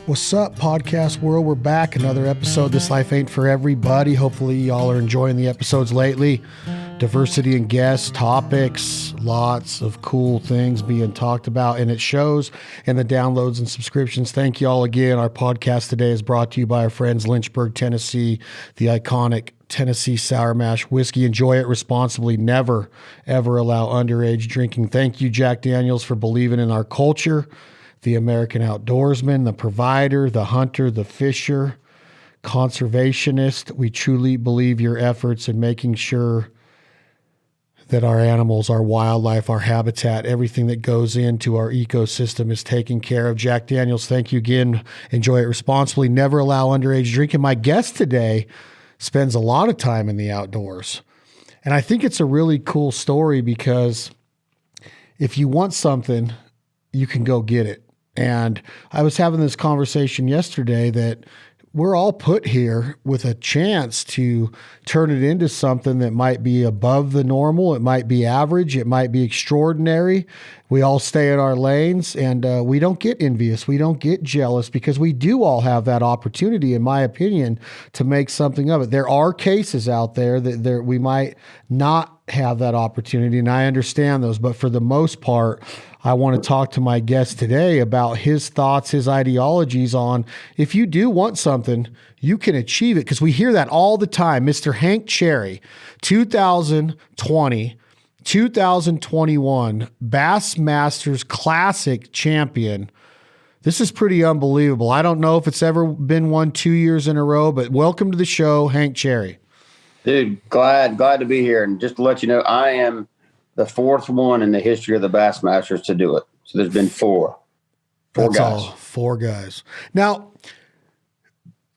What's up, podcast world? We're back. Another episode. This life ain't for everybody. Hopefully, y'all are enjoying the episodes lately. Diversity in guests, topics, lots of cool things being talked about, and it shows in the downloads and subscriptions. Thank you all again. Our podcast today is brought to you by our friends Lynchburg, Tennessee, the iconic Tennessee Sour Mash Whiskey. Enjoy it responsibly. Never, ever allow underage drinking. Thank you, Jack Daniels, for believing in our culture. The American outdoorsman, the provider, the hunter, the fisher, conservationist. We truly believe your efforts in making sure that our animals, our wildlife, our habitat, everything that goes into our ecosystem is taken care of. Jack Daniels, thank you again. Enjoy it responsibly. Never allow underage drinking. My guest today spends a lot of time in the outdoors. And I think it's a really cool story because if you want something, you can go get it. And I was having this conversation yesterday that we're all put here with a chance to turn it into something that might be above the normal. It might be average. It might be extraordinary. We all stay in our lanes and we don't get envious. We don't get jealous because we do all have that opportunity, in my opinion, to make something of it. There are cases out there that we might not have that opportunity, and I understand those. But for the most part, I want to talk to my guest today about his thoughts, his ideologies on if you do want something, you can achieve it. Because we hear that all the time. Mr. Hank Cherry, 2020, 2021 Bassmaster Classic champion. This is pretty unbelievable. I don't know if it's ever been won 2 years in a row, but welcome to the show, Hank Cherry. Dude, glad to be here. And just to let you know, I am the fourth one in the history of the Bassmasters to do it. So there's been four That's guys. All, four guys. Now,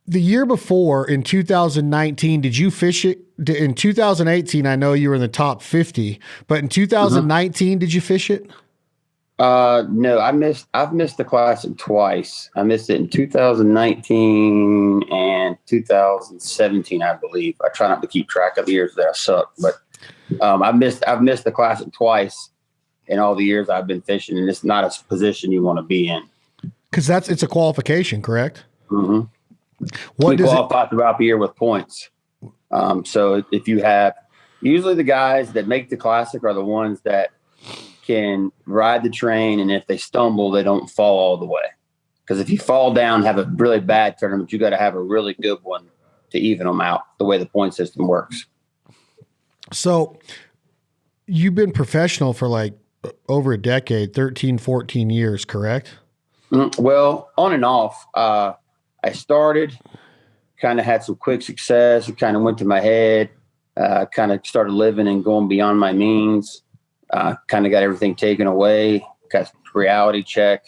the year before, in 2019, did you fish it? In 2018, I know you were in the top 50, but in 2019, Did you fish it? No, I've missed the Classic twice. I missed it in 2019 and 2017, I believe. I try not to keep track of the years that I suck, but I've missed the Classic twice in all the years I've been fishing, and it's not a position you want to be in. Because it's a qualification, correct? Mm-hmm. We qualify throughout the year with points. So if you have, usually the guys that make the Classic are the ones that can ride the train, and if they stumble, they don't fall all the way. Because if you fall down, have a really bad tournament, you got to have a really good one to even them out, the way the point system works. So you've been professional for like over a decade, 13, 14 years, correct? Well, on and off. I started, kind of had some quick success. It kind of went to my head, kind of started living and going beyond my means. Kind of got everything taken away, got reality check,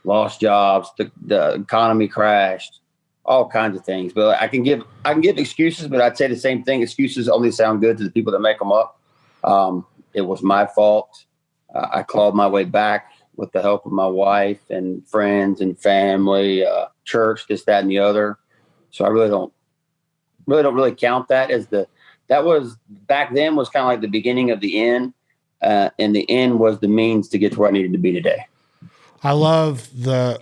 lost jobs, the economy crashed, all kinds of things. But I can give excuses, but I'd say the same thing. Excuses only sound good to the people that make them up. It was my fault. I clawed my way back with the help of my wife and friends and family, church, this, that, and the other. So I really don't count that as that was back then was kind of like the beginning of the end. And the end was the means to get to where I needed to be today. I love the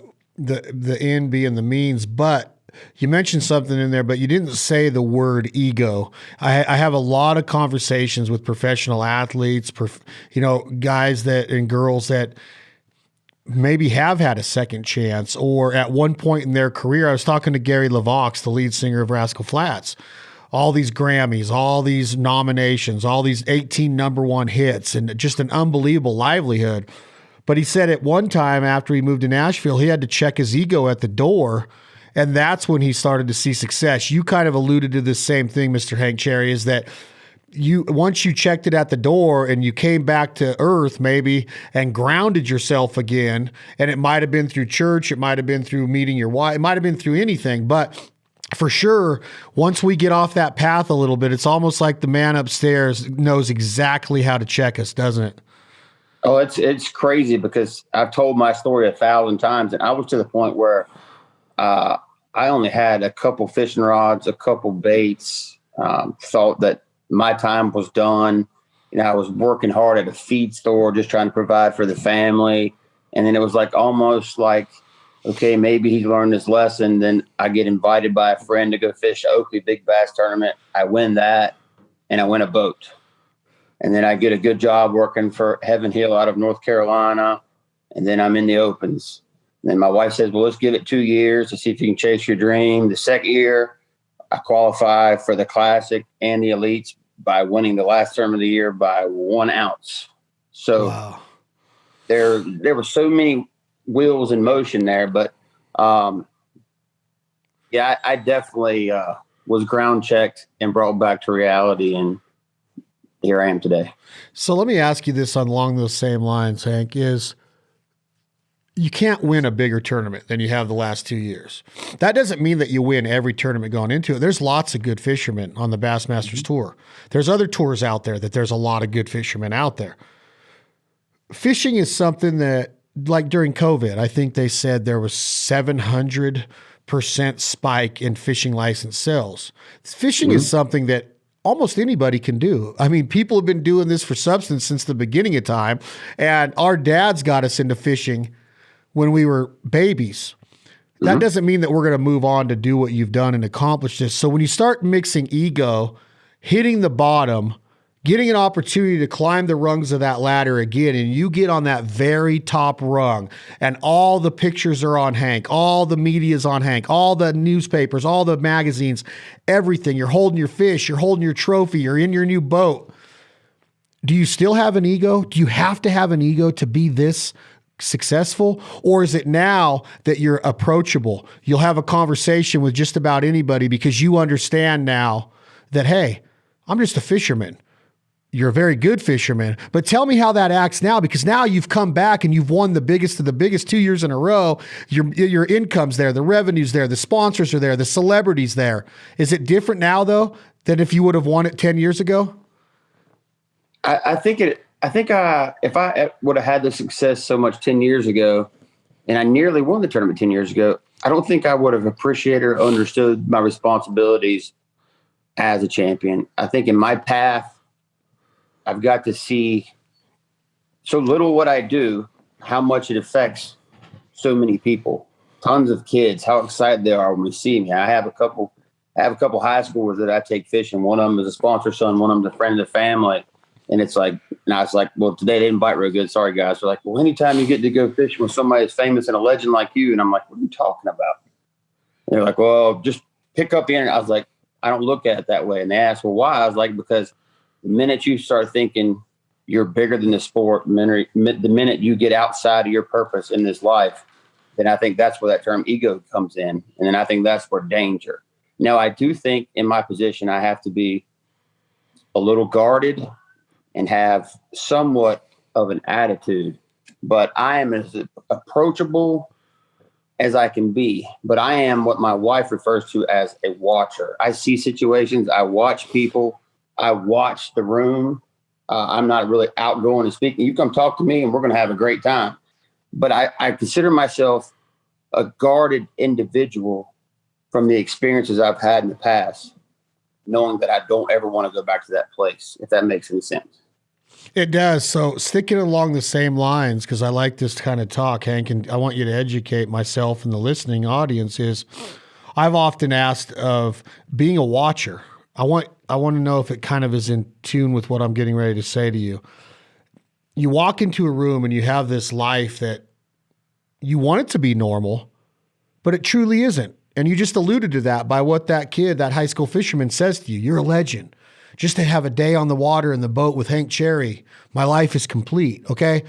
end being the means, but you mentioned something in there, but you didn't say the word ego. I have a lot of conversations with professional athletes, guys and girls that maybe have had a second chance, or at one point in their career. I was talking to Gary LaVox, the lead singer of Rascal Flatts. All these Grammys, all these nominations, all these 18 number one hits, and just an unbelievable livelihood. But he said at one time after he moved to Nashville, he had to check his ego at the door, and that's when he started to see success. You kind of alluded to the same thing, Mr. Hank Cherry, is that once you checked it at the door and you came back to earth maybe and grounded yourself again, and it might have been through church, it might have been through meeting your wife, it might have been through anything, but for sure, once we get off that path a little bit, it's almost like the man upstairs knows exactly how to check us, doesn't it? Oh, it's crazy because I've told my story 1,000 times, and I was to the point where I only had a couple fishing rods, a couple baits, thought that my time was done. I was working hard at a feed store, just trying to provide for the family. And then it was like almost like okay, maybe he's learned his lesson. Then I get invited by a friend to go fish Oakley Big Bass Tournament. I win that, and I win a boat. And then I get a good job working for Heaven Hill out of North Carolina, and then I'm in the Opens. And then my wife says, well, let's give it 2 years to see if you can chase your dream. The second year, I qualify for the Classic and the Elites by winning the last tournament of the year by 1 ounce. So wow. There were so many wheels in motion there, but yeah, I definitely was ground checked and brought back to reality, and here I am today. So let me ask you this along those same lines, Hank, is you can't win a bigger tournament than you have the last 2 years. That doesn't mean that you win every tournament going into it. There's lots of good fishermen on the Bassmasters Tour. There's other tours out there that there's a lot of good fishermen out there. Fishing is something that, like during COVID, I think they said there was 700% spike in fishing license sales. Fishing is something that almost anybody can do. I mean, people have been doing this for substance since the beginning of time, and our dads got us into fishing when we were babies. That doesn't mean that we're going to move on to do what you've done and accomplish this. So when you start mixing ego, hitting the bottom, getting an opportunity to climb the rungs of that ladder again, and you get on that very top rung, and all the pictures are on Hank, all the media's on Hank, all the newspapers, all the magazines, everything. You're holding your fish, you're holding your trophy, you're in your new boat. Do you still have an ego? Do you have to have an ego to be this successful? Or is it now that you're approachable? You'll have a conversation with just about anybody because you understand now that, hey, I'm just a fisherman. You're a very good fisherman, but tell me how that acts now, because now you've come back and you've won the biggest of the biggest 2 years in a row. Your income's there, the revenue's there, the sponsors are there, the celebrities there. Is it different now though than if you would have won it 10 years ago? I think if I would have had the success so much 10 years ago, and I nearly won the tournament 10 years ago, I don't think I would have appreciated or understood my responsibilities as a champion. I think in my path, I've got to see so little what I do, how much it affects so many people, tons of kids, how excited they are when they see me. I have a couple high schoolers that I take fishing. One of them is a sponsor son. One of them is a friend of the family. And it's like, and I was like, well, today they didn't bite real good. Sorry, guys. They're like, well, anytime you get to go fishing with somebody that's famous and a legend like you. And I'm like, what are you talking about? And they're like, well, just pick up the internet. I was like, I don't look at it that way. And they asked, well, why? I was like, because the minute you start thinking you're bigger than the sport, the minute you get outside of your purpose in this life, then I think that's where that term ego comes in. And then I think that's where danger. Now, I do think in my position, I have to be a little guarded and have somewhat of an attitude, but I am as approachable as I can be. But I am what my wife refers to as a watcher. I see situations, I watch people, I watch the room. I'm not really outgoing and speaking. You come talk to me and we're going to have a great time. But I consider myself a guarded individual from the experiences I've had in the past, knowing that I don't ever want to go back to that place, if that makes any sense. It does. So sticking along the same lines, because I like this kind of talk, Hank, and I want you to educate myself and the listening audience, is I've often asked of being a watcher. I want to know if it kind of is in tune with what I'm getting ready to say to you. You walk into a room and you have this life that you want it to be normal, but it truly isn't. And you just alluded to that by what that kid, that high school fisherman, says to you. You're a legend. Just to have a day on the water in the boat with Hank Cherry, my life is complete. Okay.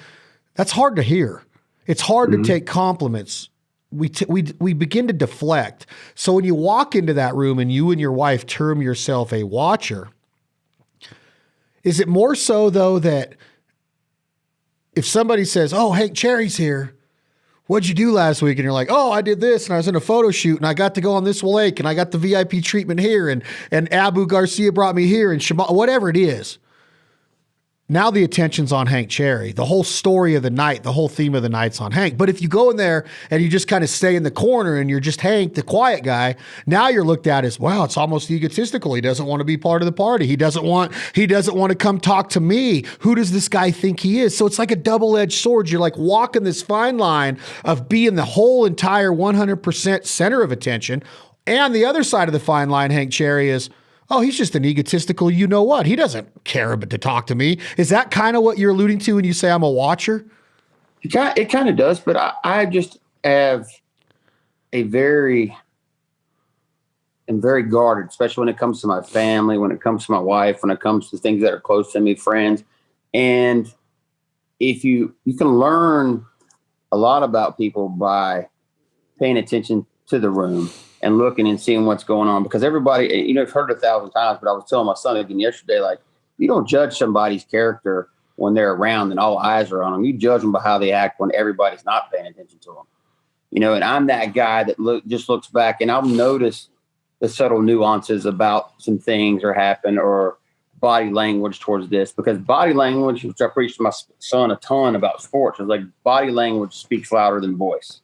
That's hard to hear. It's hard to take compliments. We begin to deflect. So when you walk into that room and you and your wife term yourself a watcher, is it more so though that if somebody says, oh, Hank Cherry's here, what'd you do last week? And you're like, oh, I did this, and I was in a photo shoot, and I got to go on this lake, and I got the VIP treatment here, and Abu Garcia brought me here, and Shema, whatever it is. now the attention's on Hank Cherry. The whole story of the night, the whole theme of the night's on Hank. But if you go in there and you just kind of stay in the corner and you're just Hank, the quiet guy, now you're looked at as, wow, it's almost egotistical. He doesn't want to be part of the party. He doesn't want to come talk to me. Who does this guy think he is? So it's like a double-edged sword. You're like walking this fine line of being the whole entire 100% center of attention. And the other side of the fine line, Hank Cherry, is, oh, he's just an egotistical, you know what? He doesn't care but to talk to me. Is that kind of what you're alluding to when you say I'm a watcher? It kind of does, but I just have I'm very guarded, especially when it comes to my family, when it comes to my wife, when it comes to things that are close to me, friends. And if you can learn a lot about people by paying attention to the room and looking and seeing what's going on, because everybody, I've heard it 1,000 times, but I was telling my son again yesterday, like, you don't judge somebody's character when they're around and all eyes are on them. You judge them by how they act when everybody's not paying attention to them. And I'm that guy that just looks back and I'll notice the subtle nuances about some things or happen, or body language towards this, because body language, which I preach to my son a ton about sports, is like body language speaks louder than voice.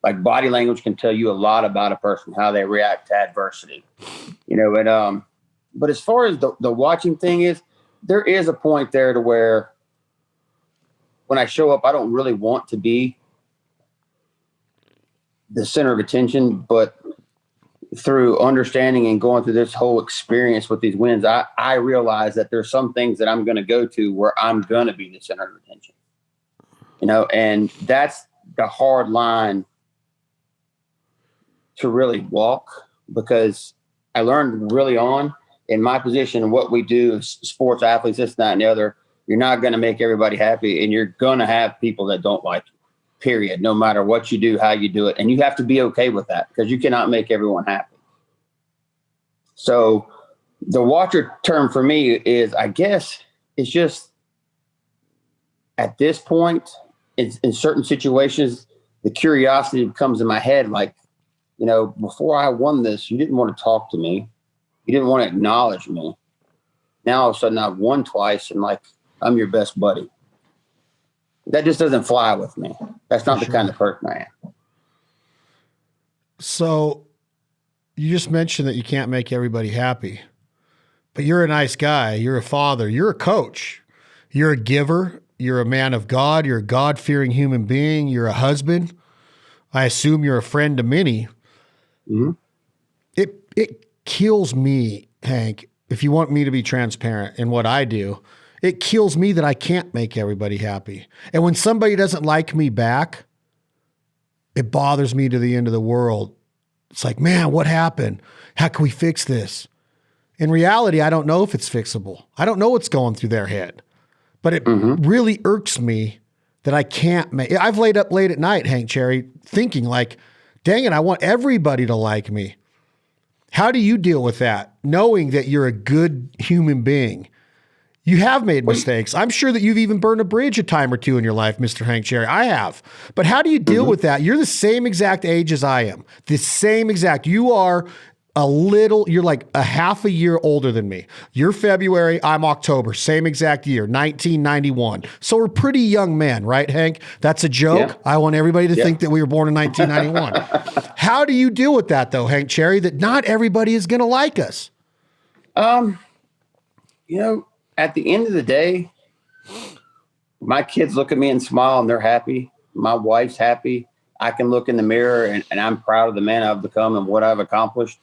Like body language can tell you a lot about a person, how they react to adversity, but as far as the watching thing is, there is a point there to where when I show up, I don't really want to be the center of attention, but through understanding and going through this whole experience with these wins, I realize that there's some things that I'm going to go to where I'm going to be the center of attention, and that's the hard line to really walk, because I learned really on in my position and what we do as sports athletes, this, that, and the other. You're not going to make everybody happy, and you're going to have people that don't like you, period, no matter what you do, how you do it. And you have to be okay with that, because you cannot make everyone happy. So the watcher term for me is, I guess, it's just at this point in certain situations, the curiosity comes in my head, like, before I won this, you didn't want to talk to me. You didn't want to acknowledge me. Now all of a sudden I've won twice and like, I'm your best buddy. That just doesn't fly with me. That's not the kind of person I am. So you just mentioned that you can't make everybody happy, but you're a nice guy. You're a father. You're a coach. You're a giver. You're a man of God. You're a God-fearing human being. You're a husband. I assume you're a friend to many. Mm-hmm. It kills me, Hank, if you want me to be transparent in what I do, it kills me that I can't make everybody happy. And when somebody doesn't like me back, it bothers me to the end of the world. It's like, man, what happened? How can we fix this? In reality, I don't know if it's fixable. I don't know what's going through their head, but it really irks me that I can't make. I've laid up late at night, Hank Cherry, thinking like, dang it, I want everybody to like me. How do you deal with that, knowing that you're a good human being? You have made mistakes. I'm sure that you've even burned a bridge a time or two in your life, Mr. Hank Cherry. I have. But how do you deal with that? You're the same exact age as I am. The same exact. You are you're like a half a year older than me. You're February, I'm October, same exact year, 1991. So we're pretty young men, right, Hank? That's a joke. Yeah. I want everybody to think that we were born in 1991. How do you deal with that though, Hank Cherry, that not everybody is going to like us? At the end of the day, my kids look at me and smile and they're happy. My wife's happy. I can look in the mirror and I'm proud of the man I've become and what I've accomplished.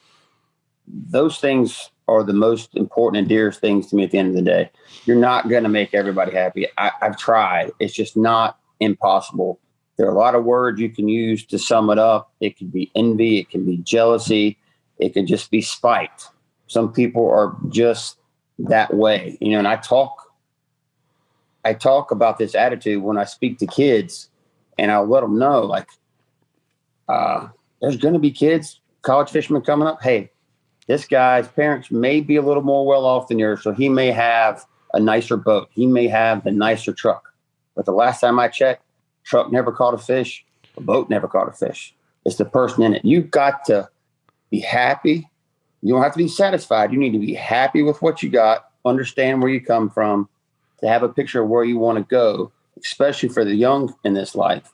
Those things are the most important and dearest things to me at the end of the day. You're not going to make everybody happy. I've tried. It's just not impossible. There are a lot of words you can use to sum it up. It could be envy. It can be jealousy. It could just be spite. Some people are just that way, and I talk about this attitude when I speak to kids, and I'll let them know, like, there's going to be kids, college fishermen coming up. Hey, this guy's parents may be a little more well off than yours, so he may have a nicer boat. He may have the nicer truck. But the last time I checked, truck never caught a fish. A boat never caught a fish. It's the person in it. You've got to be happy. You don't have to be satisfied. You need to be happy with what you got, understand where you come from, to have a picture of where you want to go, especially for the young in this life,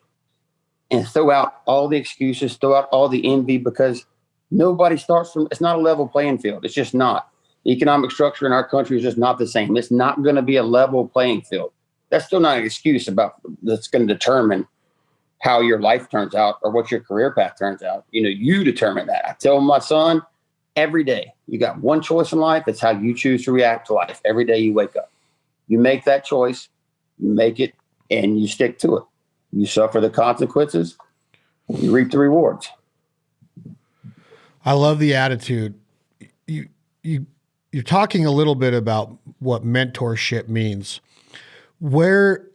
and throw out all the excuses, throw out all the envy, because nobody starts from, it's not a level playing field. It's just not. The economic structure in our country is just not the same. It's not going to be a level playing field. That's still not an excuse that's going to determine how your life turns out or what your career path turns out. You determine that. I tell my son every day, you got one choice in life. It's how you choose to react to life. Every day you wake up, you make that choice, you make it, and you stick to it. You suffer the consequences, you reap the rewards. I love the attitude. You're talking a little bit about what mentorship means. Where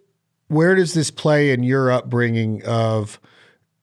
does this play in your upbringing of,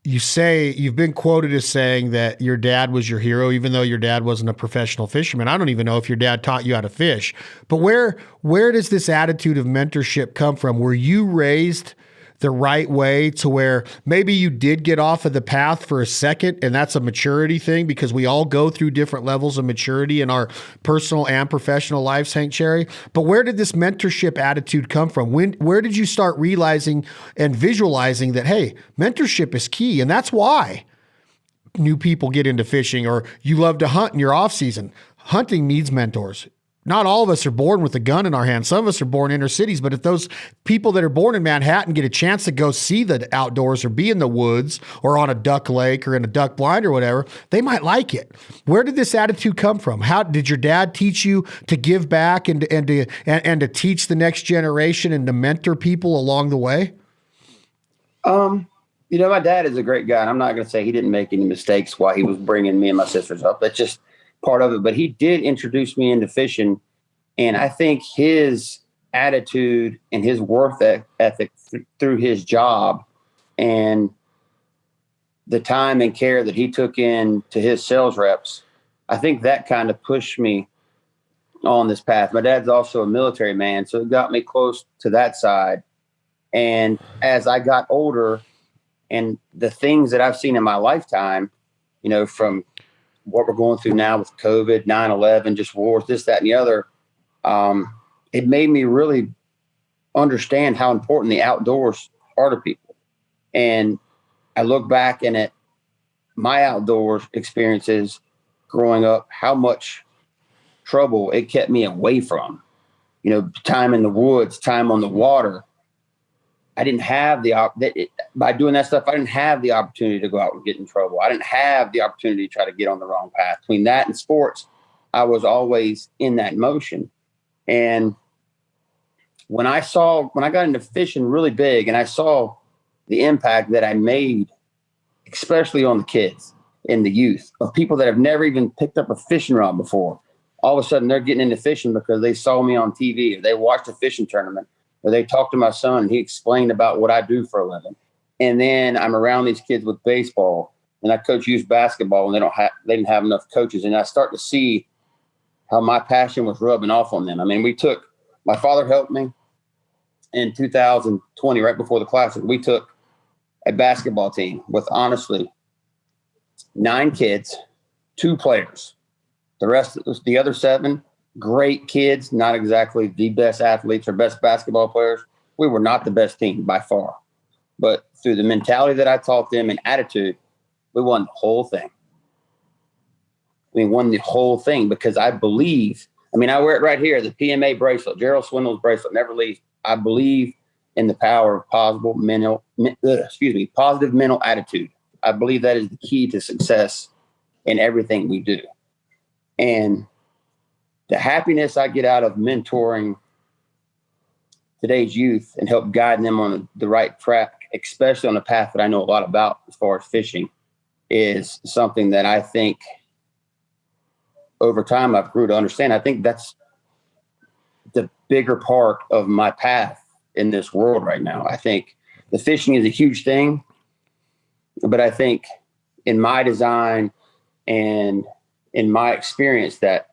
you say you've been quoted as saying that your dad was your hero, even though your dad wasn't a professional fisherman. I don't even know if your dad taught you how to fish, but where does this attitude of mentorship come from? Were you raised the right way to where maybe you did get off of the path for a second, and that's a maturity thing, because we all go through different levels of maturity in our personal and professional lives, Hank Cherry? But where did this mentorship attitude come from? Where did you start realizing and visualizing that, hey, mentorship is key, and that's why new people get into fishing, or you love to hunt in your off season? Hunting needs mentors. Not all of us are born with a gun in our hand. Some of us are born in inner cities, but if those people that are born in Manhattan get a chance to go see the outdoors or be in the woods or on a duck lake or in a duck blind or whatever, they might like it. Where did this attitude come from? How did your dad teach you to give back and to teach the next generation and to mentor people along the way? My dad is a great guy, and I'm not going to say he didn't make any mistakes while he was bringing me and my sisters up. That's just part of it. But he did introduce me into fishing, and I think his attitude and his work ethic through his job and the time and care that he took in to his sales reps, I think that kind of pushed me on this path. My dad's also a military man, so it got me close to that side. And as I got older, and the things that I've seen in my lifetime, from what we're going through now with COVID, 9/11, just wars, this, that, and the other, it made me really understand how important the outdoors are to people. And I look back and at my outdoors experiences growing up, how much trouble it kept me away from, time in the woods, time on the water. I didn't have by doing that stuff, I didn't have the opportunity to go out and get in trouble. I didn't have the opportunity to try to get on the wrong path. Between that and sports, I was always in that motion. And when I got into fishing really big, and I saw the impact that I made, especially on the kids and the youth, of people that have never even picked up a fishing rod before, all of a sudden they're getting into fishing because they saw me on TV, or they watched a fishing tournament, or they talked to my son and he explained about what I do for a living. And then I'm around these kids with baseball, and I coach youth basketball, and they didn't have enough coaches. And I start to see how my passion was rubbing off on them. I mean, my father helped me in 2020, right before the Classic. We took a basketball team with, honestly, 9 kids, 2 players. The other 7, great kids, not exactly the best athletes or best basketball players. We were not the best team by far. But through the mentality that I taught them and attitude, we won the whole thing. We won the whole thing because I believe, I wear it right here, the PMA bracelet, Gerald Swindle's bracelet, never leaves. I believe in the power of positive mental attitude. I believe that is the key to success in everything we do. And the happiness I get out of mentoring today's youth and help guide them on the right track, especially on a path that I know a lot about as far as fishing, is something that I think over time I've grew to understand. I think that's the bigger part of my path in this world right now. I think the fishing is a huge thing, but I think in my design and in my experience that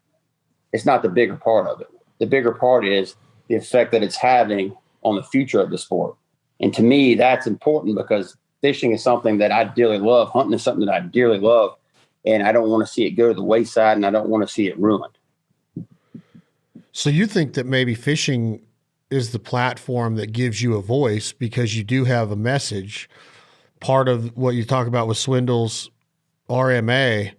it's not the bigger part of it. The bigger part is the effect that it's having on the future of the sport. And to me, that's important because fishing is something that I dearly love. Hunting is something that I dearly love. And I don't want to see it go to the wayside, and I don't want to see it ruined. So you think that maybe fishing is the platform that gives you a voice because you do have a message. Part of what you talk about with Swindle's RMA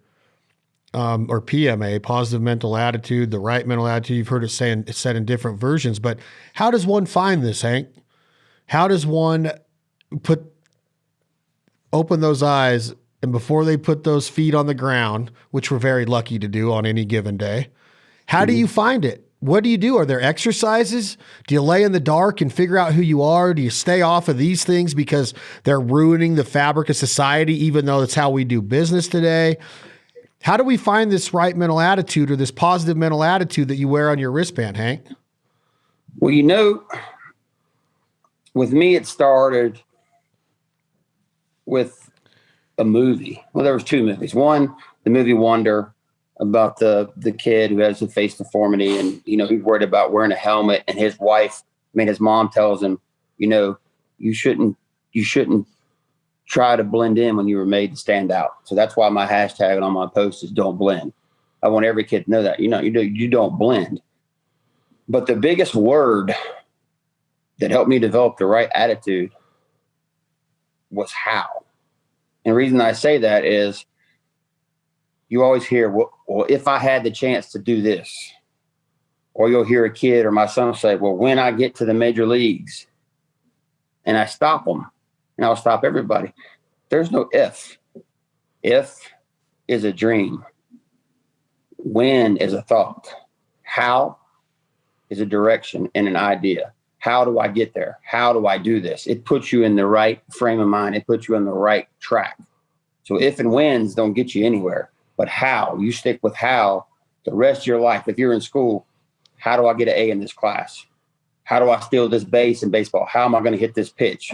or PMA, positive mental attitude, the right mental attitude. You've heard it said in different versions, but how does one find this, Hank? How does one open those eyes, and before they put those feet on the ground, which we're very lucky to do on any given day, how do you find it? What do you do? Are there exercises? Do you lay in the dark and figure out who you are? Do you stay off of these things because they're ruining the fabric of society, even though that's how we do business today? How do we find this right mental attitude or this positive mental attitude that you wear on your wristband, Hank? Well, with me, it started with a movie. Well, there was two movies. One, the movie Wonder, about the kid who has a face deformity, and he's worried about wearing a helmet, and his mom tells him, you shouldn't try to blend in when you were made to stand out. So that's why my hashtag on my post is don't blend. I want every kid to know that you don't blend. But the biggest word that helped me develop the right attitude was how. And the reason I say that is, you always hear, well, if I had the chance to do this, or you'll hear a kid or my son say, well, when I get to the major leagues, and I stop them, and I'll stop everybody. There's no if. If is a dream. When is a thought. How is a direction and an idea. How do I get there? How do I do this? It puts you in the right frame of mind. It puts you on the right track. So if and whens don't get you anywhere. But how, you stick with how the rest of your life. If you're in school, how do I get an A in this class? How do I steal this base in baseball? How am I going to hit this pitch?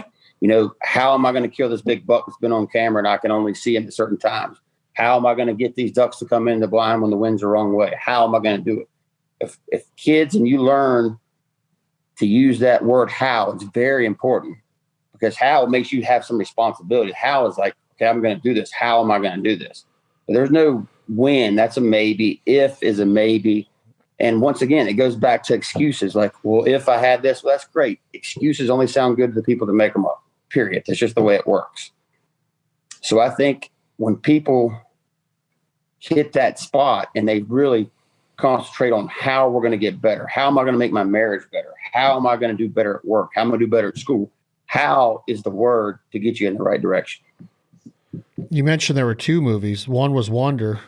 How am I going to kill this big buck that's been on camera and I can only see him at certain times? How am I going to get these ducks to come in the blind when the wind's the wrong way? How am I going to do it? If kids and you learn to use that word how, it's very important, because how makes you have some responsibility. How is like, okay, I'm going to do this. How am I going to do this? There's no when, that's a maybe. If is a maybe. And once again, it goes back to excuses. Like, well, if I had this, well, that's great. Excuses only sound good to the people that make them up, period. That's just the way it works. So I think when people hit that spot and they really concentrate on how we're going to get better, how am I going to make my marriage better? How am I going to do better at work? How am I going to do better at school? How is the word to get you in the right direction? You mentioned there were two movies. One was Wonder.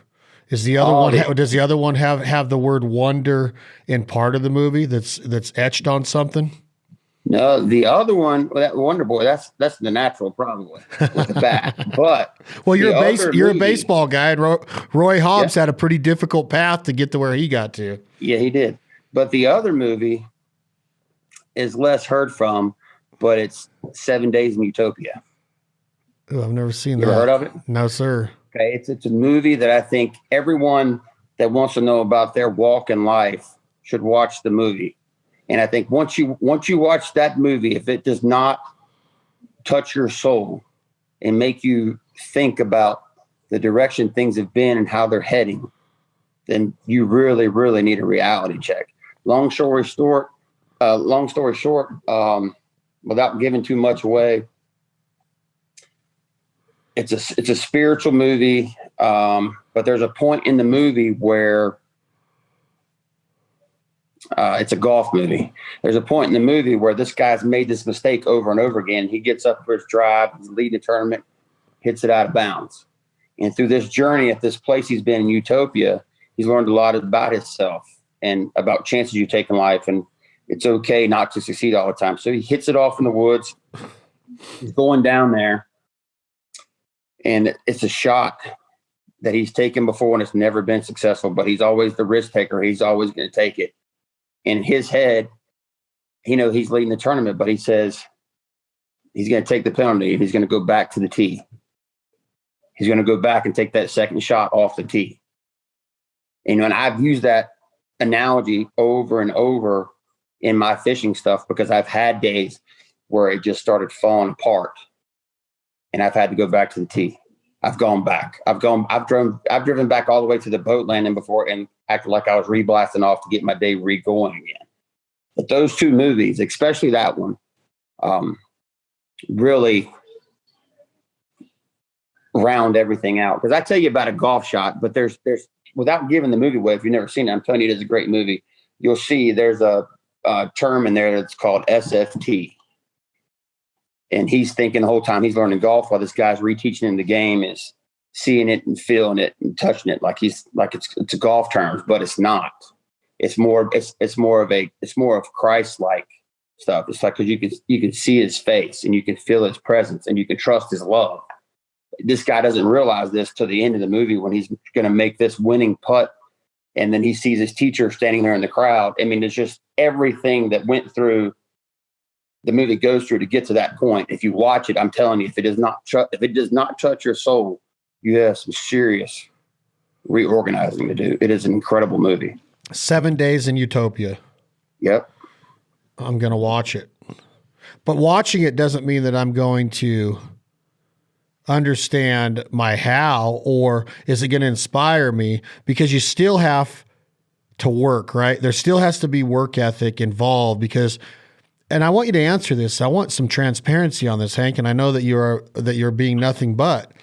Is the other one? Does the other one have the word wonder in part of the movie that's etched on something? No, the other one, that Wonder Boy, that's the natural probably with the bat. But well, you're a baseball guy, and Roy Hobbs had a pretty difficult path to get to where he got to. Yeah, he did. But the other movie is less heard from, but it's 7 Days in Utopia. Oh, I've never seen that. You ever heard of it? No, sir. Okay, it's a movie that I think everyone that wants to know about their walk in life should watch the movie. And I think once you watch that movie, if it does not touch your soul and make you think about the direction things have been and how they're heading, then you really, really need a reality check. Long story short, without giving too much away, it's a spiritual movie, but there's a point in the movie where it's a golf movie. There's a point in the movie where this guy's made this mistake over and over again. He gets up for his drive, he's leading the tournament, hits it out of bounds. And through this journey at this place he's been in Utopia, he's learned a lot about himself and about chances you take in life. And it's okay not to succeed all the time. So he hits it off in the woods. He's going down there. And it's a shot that he's taken before and it's never been successful, but he's always the risk taker. He's always going to take it. In his head, he's leading the tournament, but he says he's going to take the penalty and he's going to go back to the tee. He's going to go back and take that second shot off the tee. And I've used that analogy over and over in my fishing stuff because I've had days where it just started falling apart. And I've had to go back to the tee. I've gone back. I've driven back all the way to the boat landing before and acted like I was reblasting off to get my day re-going again. But those two movies, especially that one, really round everything out. Because I tell you about a golf shot, but there's without giving the movie away, if you've never seen it, I'm telling you, it is a great movie. You'll see there's a term in there that's called SFT. And he's thinking the whole time he's learning golf while this guy's reteaching him the game is seeing it and feeling it and touching it like it's a golf terms, but it's not. It's more of Christ-like stuff. It's like, because you can see his face and you can feel his presence and you can trust his love. This guy doesn't realize this till the end of the movie when he's going to make this winning putt. And then he sees his teacher standing there in the crowd. I mean, it's just everything that went through the movie goes through to get to that point. If you watch it, I'm telling you, if it does not touch your soul, you have some serious reorganizing to do. It is an incredible movie. 7 Days in Utopia. Yep. I'm going to watch it. But watching it doesn't mean that I'm going to understand my how, or is it going to inspire me? Because you still have to work, right? There still has to be work ethic involved because, and I want you to answer this. I want some transparency on this, Hank. And I know that you're being nothing but.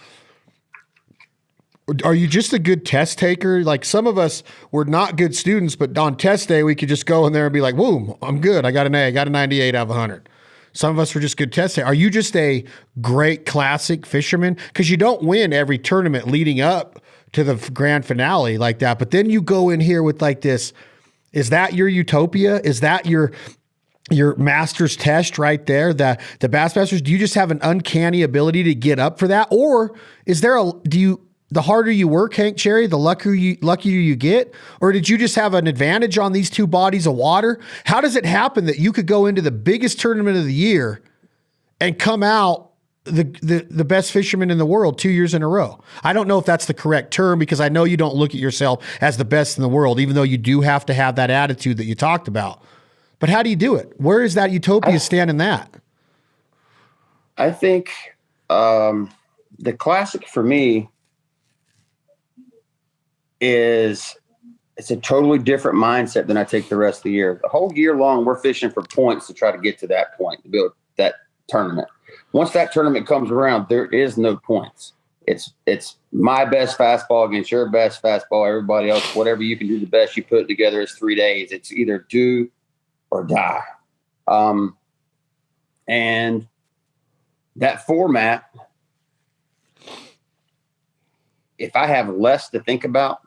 Are you just a good test taker? Like some of us were not good students, but on test day, we could just go in there and be like, boom, I'm good. I got an A. I got a 98 out of 100. Some of us were just good test takers. Are you just a great classic fisherman? Because you don't win every tournament leading up to the grand finale like that. But then you go in here with like this. Is that your Utopia? Is that your master's test right there? The Bassmasters, do you just have an uncanny ability to get up for that? Or is there the harder you work, Hank Cherry, the luckier you get? Or did you just have an advantage on these two bodies of water? How does it happen that you could go into the biggest tournament of the year and come out the best fisherman in the world 2 years in a row? I don't know if that's the correct term because I know you don't look at yourself as the best in the world, even though you do have to have that attitude that you talked about. But how do you do it? Where is that Utopia stand in that? I think the classic for me it's a totally different mindset than I take the rest of the year. The whole year long, we're fishing for points to try to get to that point, to build that tournament. Once that tournament comes around, there is no points. It's my best fastball against your best fastball, everybody else, whatever you can do the best, you put it together is 3 days. It's either do or die. And that format, if I have less to think about,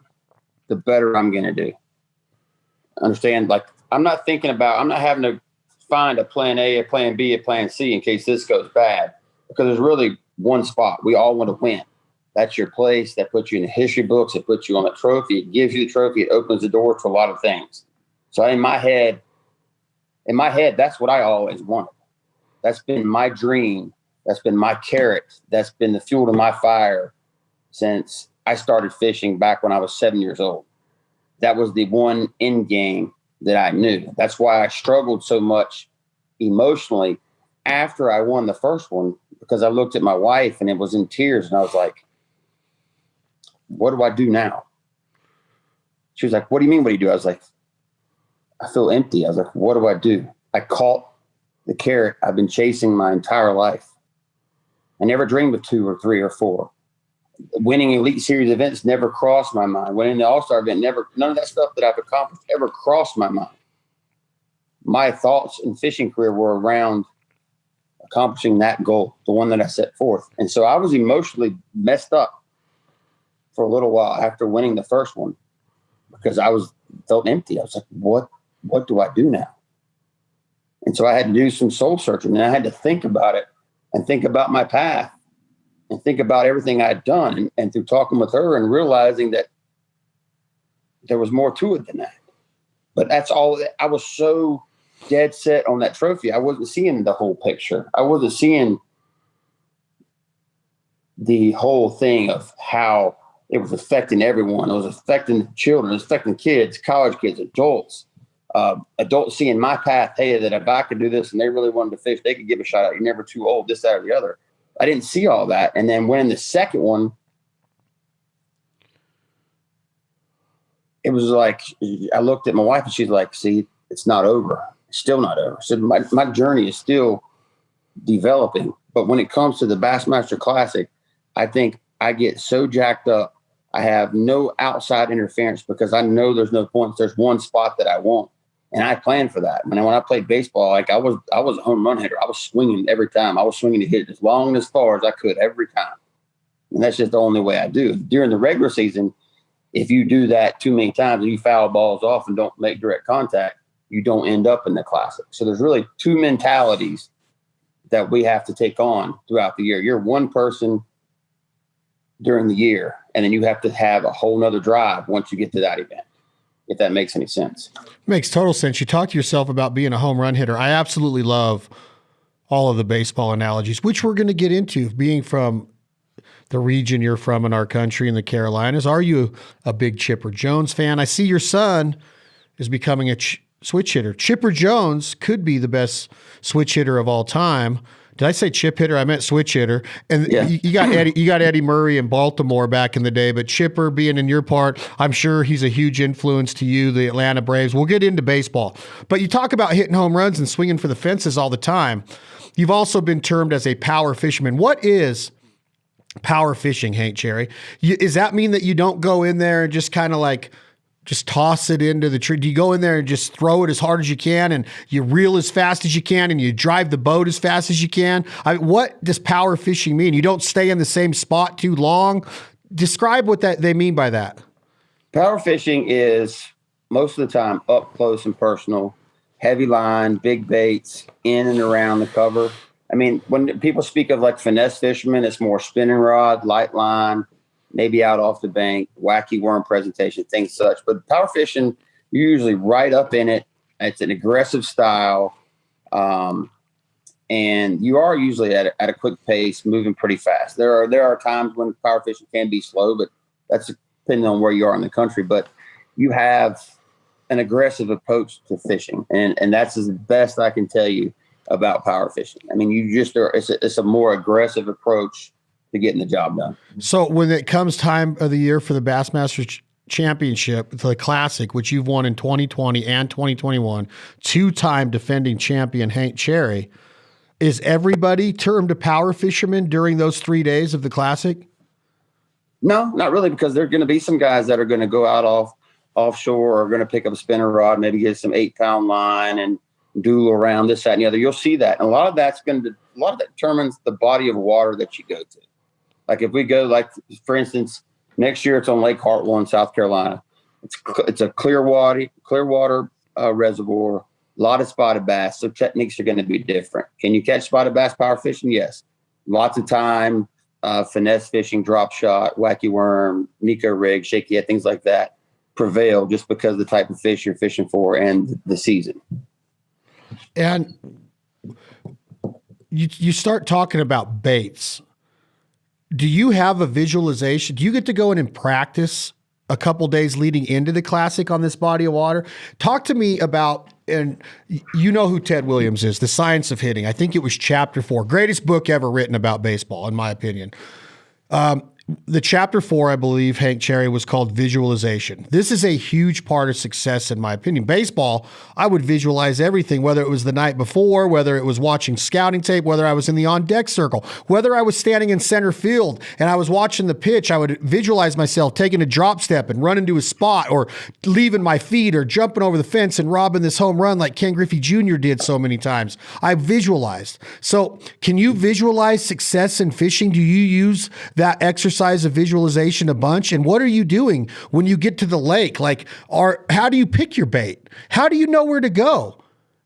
the better I'm going to do. Understand? Like, I'm not having to find a plan A, a plan B, a plan C in case this goes bad, because there's really one spot. We all want to win. That's your place. That puts you in the history books. It puts you on a trophy. It gives you the trophy. It opens the door to a lot of things. So in my head, that's what I always wanted. That's been my dream. That's been my carrot. That's been the fuel to my fire since I started fishing back when I was 7 years old. That was the one end game that I knew. That's why I struggled so much emotionally after I won the first one, because I looked at my wife and it was in tears and I was like, what do I do now? She was like, what do you mean? What do you do? I was like, I feel empty. I was like, what do I do? I caught the carrot I've been chasing my entire life. I never dreamed of 2 or 3 or 4. Winning Elite Series events never crossed my mind. Winning the All-Star event, none of that stuff that I've accomplished ever crossed my mind. My thoughts in fishing career were around accomplishing that goal, the one that I set forth. And so I was emotionally messed up for a little while after winning the first one, because I felt empty. I was like, what do I do now? And so I had to do some soul searching, and I had to think about it and think about my path and think about everything I'd done. And through talking with her and realizing that there was more to it than that. But that's all. I was so dead set on that trophy. I wasn't seeing the whole picture. I wasn't seeing the whole thing of how it was affecting everyone. It was affecting children, it was affecting kids, college kids, adults. Adults seeing my path, hey, that if I could do this and they really wanted to fish, they could give a shot out. You're never too old, this, that, or the other. I didn't see all that. And then when the second one, it was like, I looked at my wife and she's like, see, it's not over. Still not over. So my journey is still developing. But when it comes to the Bassmaster Classic, I think I get so jacked up. I have no outside interference because I know there's no points. There's one spot that I want, and I plan for that. When I played baseball, like I was a home run hitter. I was swinging every time. I was swinging to hit it as long and as far as I could every time, and that's just the only way I do. During the regular season, if you do that too many times and you foul balls off and don't make direct contact, you don't end up in the Classic. So there's really two mentalities that we have to take on throughout the year. You're one person during the year, and then you have to have a whole nother drive once you get to that event, if that makes any sense. Makes total sense. You talked to yourself about being a home run hitter. I absolutely love all of the baseball analogies, which we're going to get into, being from the region you're from in our country in the Carolinas. Are you a big Chipper Jones fan? I see your son is becoming a switch hitter. Chipper Jones could be the best switch hitter of all time. Did I say chip hitter? I meant switch hitter. And yeah. you got Eddie Murray in Baltimore back in the day, but Chipper being in your part, I'm sure he's a huge influence to you, the Atlanta Braves. We'll get into baseball. But you talk about hitting home runs and swinging for the fences all the time. You've also been termed as a power fisherman. What is power fishing, Hank Cherry? Does that mean that you don't go in there and just kind of like just toss it into the tree? Do you go in there and just throw it as hard as you can and you reel as fast as you can and you drive the boat as fast as you can? What does power fishing mean? You don't stay in the same spot too long? Describe what they mean by that. Power fishing is most of the time up close and personal, heavy line, big baits, in and around the cover. I mean, when people speak of like finesse fishermen, it's more spinning rod, light line, maybe out off the bank, wacky worm presentation, things such. But power fishing, you're usually right up in it. It's an aggressive style. And you are usually at a quick pace, moving pretty fast. There are times when power fishing can be slow, but that's depending on where you are in the country. But you have an aggressive approach to fishing. And that's the best I can tell you about power fishing. I mean, it's a more aggressive approach to getting the job done. So when it comes time of the year for the Bassmaster Championship, the Classic, which you've won in 2020 and 2021, two-time defending champion Hank Cherry, is everybody termed a power fisherman during those 3 days of the Classic? No, not really, because there are going to be some guys that are going to go out offshore or are going to pick up a spinner rod, maybe get some 8-pound line and doodle around this, that, and the other. You'll see that. And a lot of that determines the body of water that you go to. Like if we go, like for instance, next year it's on Lake Hartwell in South Carolina. It's a clear water reservoir, a lot of spotted bass. So techniques are going to be different. Can you catch spotted bass power fishing? Yes. Lots of time, finesse fishing, drop shot, wacky worm, Nico rig, shaky head, things like that prevail just because of the type of fish you're fishing for and the season. And you start talking about baits. Do you have a visualization? Do you get to go in and practice a couple days leading into the Classic on this body of water? Talk to me about, and you know who Ted Williams is, The Science of Hitting. I think it was chapter 4, greatest book ever written about baseball, in my opinion. The chapter 4, I believe, Hank Cherry, was called visualization. This is a huge part of success, in my opinion. Baseball, I would visualize everything, whether it was the night before, whether it was watching scouting tape, whether I was in the on-deck circle, whether I was standing in center field and I was watching the pitch. I would visualize myself taking a drop step and running to a spot, or leaving my feet, or jumping over the fence and robbing this home run like Ken Griffey Jr. did so many times. I visualized. So can you visualize success in fishing? Do you use that exercise of visualization a bunch? And what are you doing when you get to the lake? How do you pick your bait? How do you know where to go?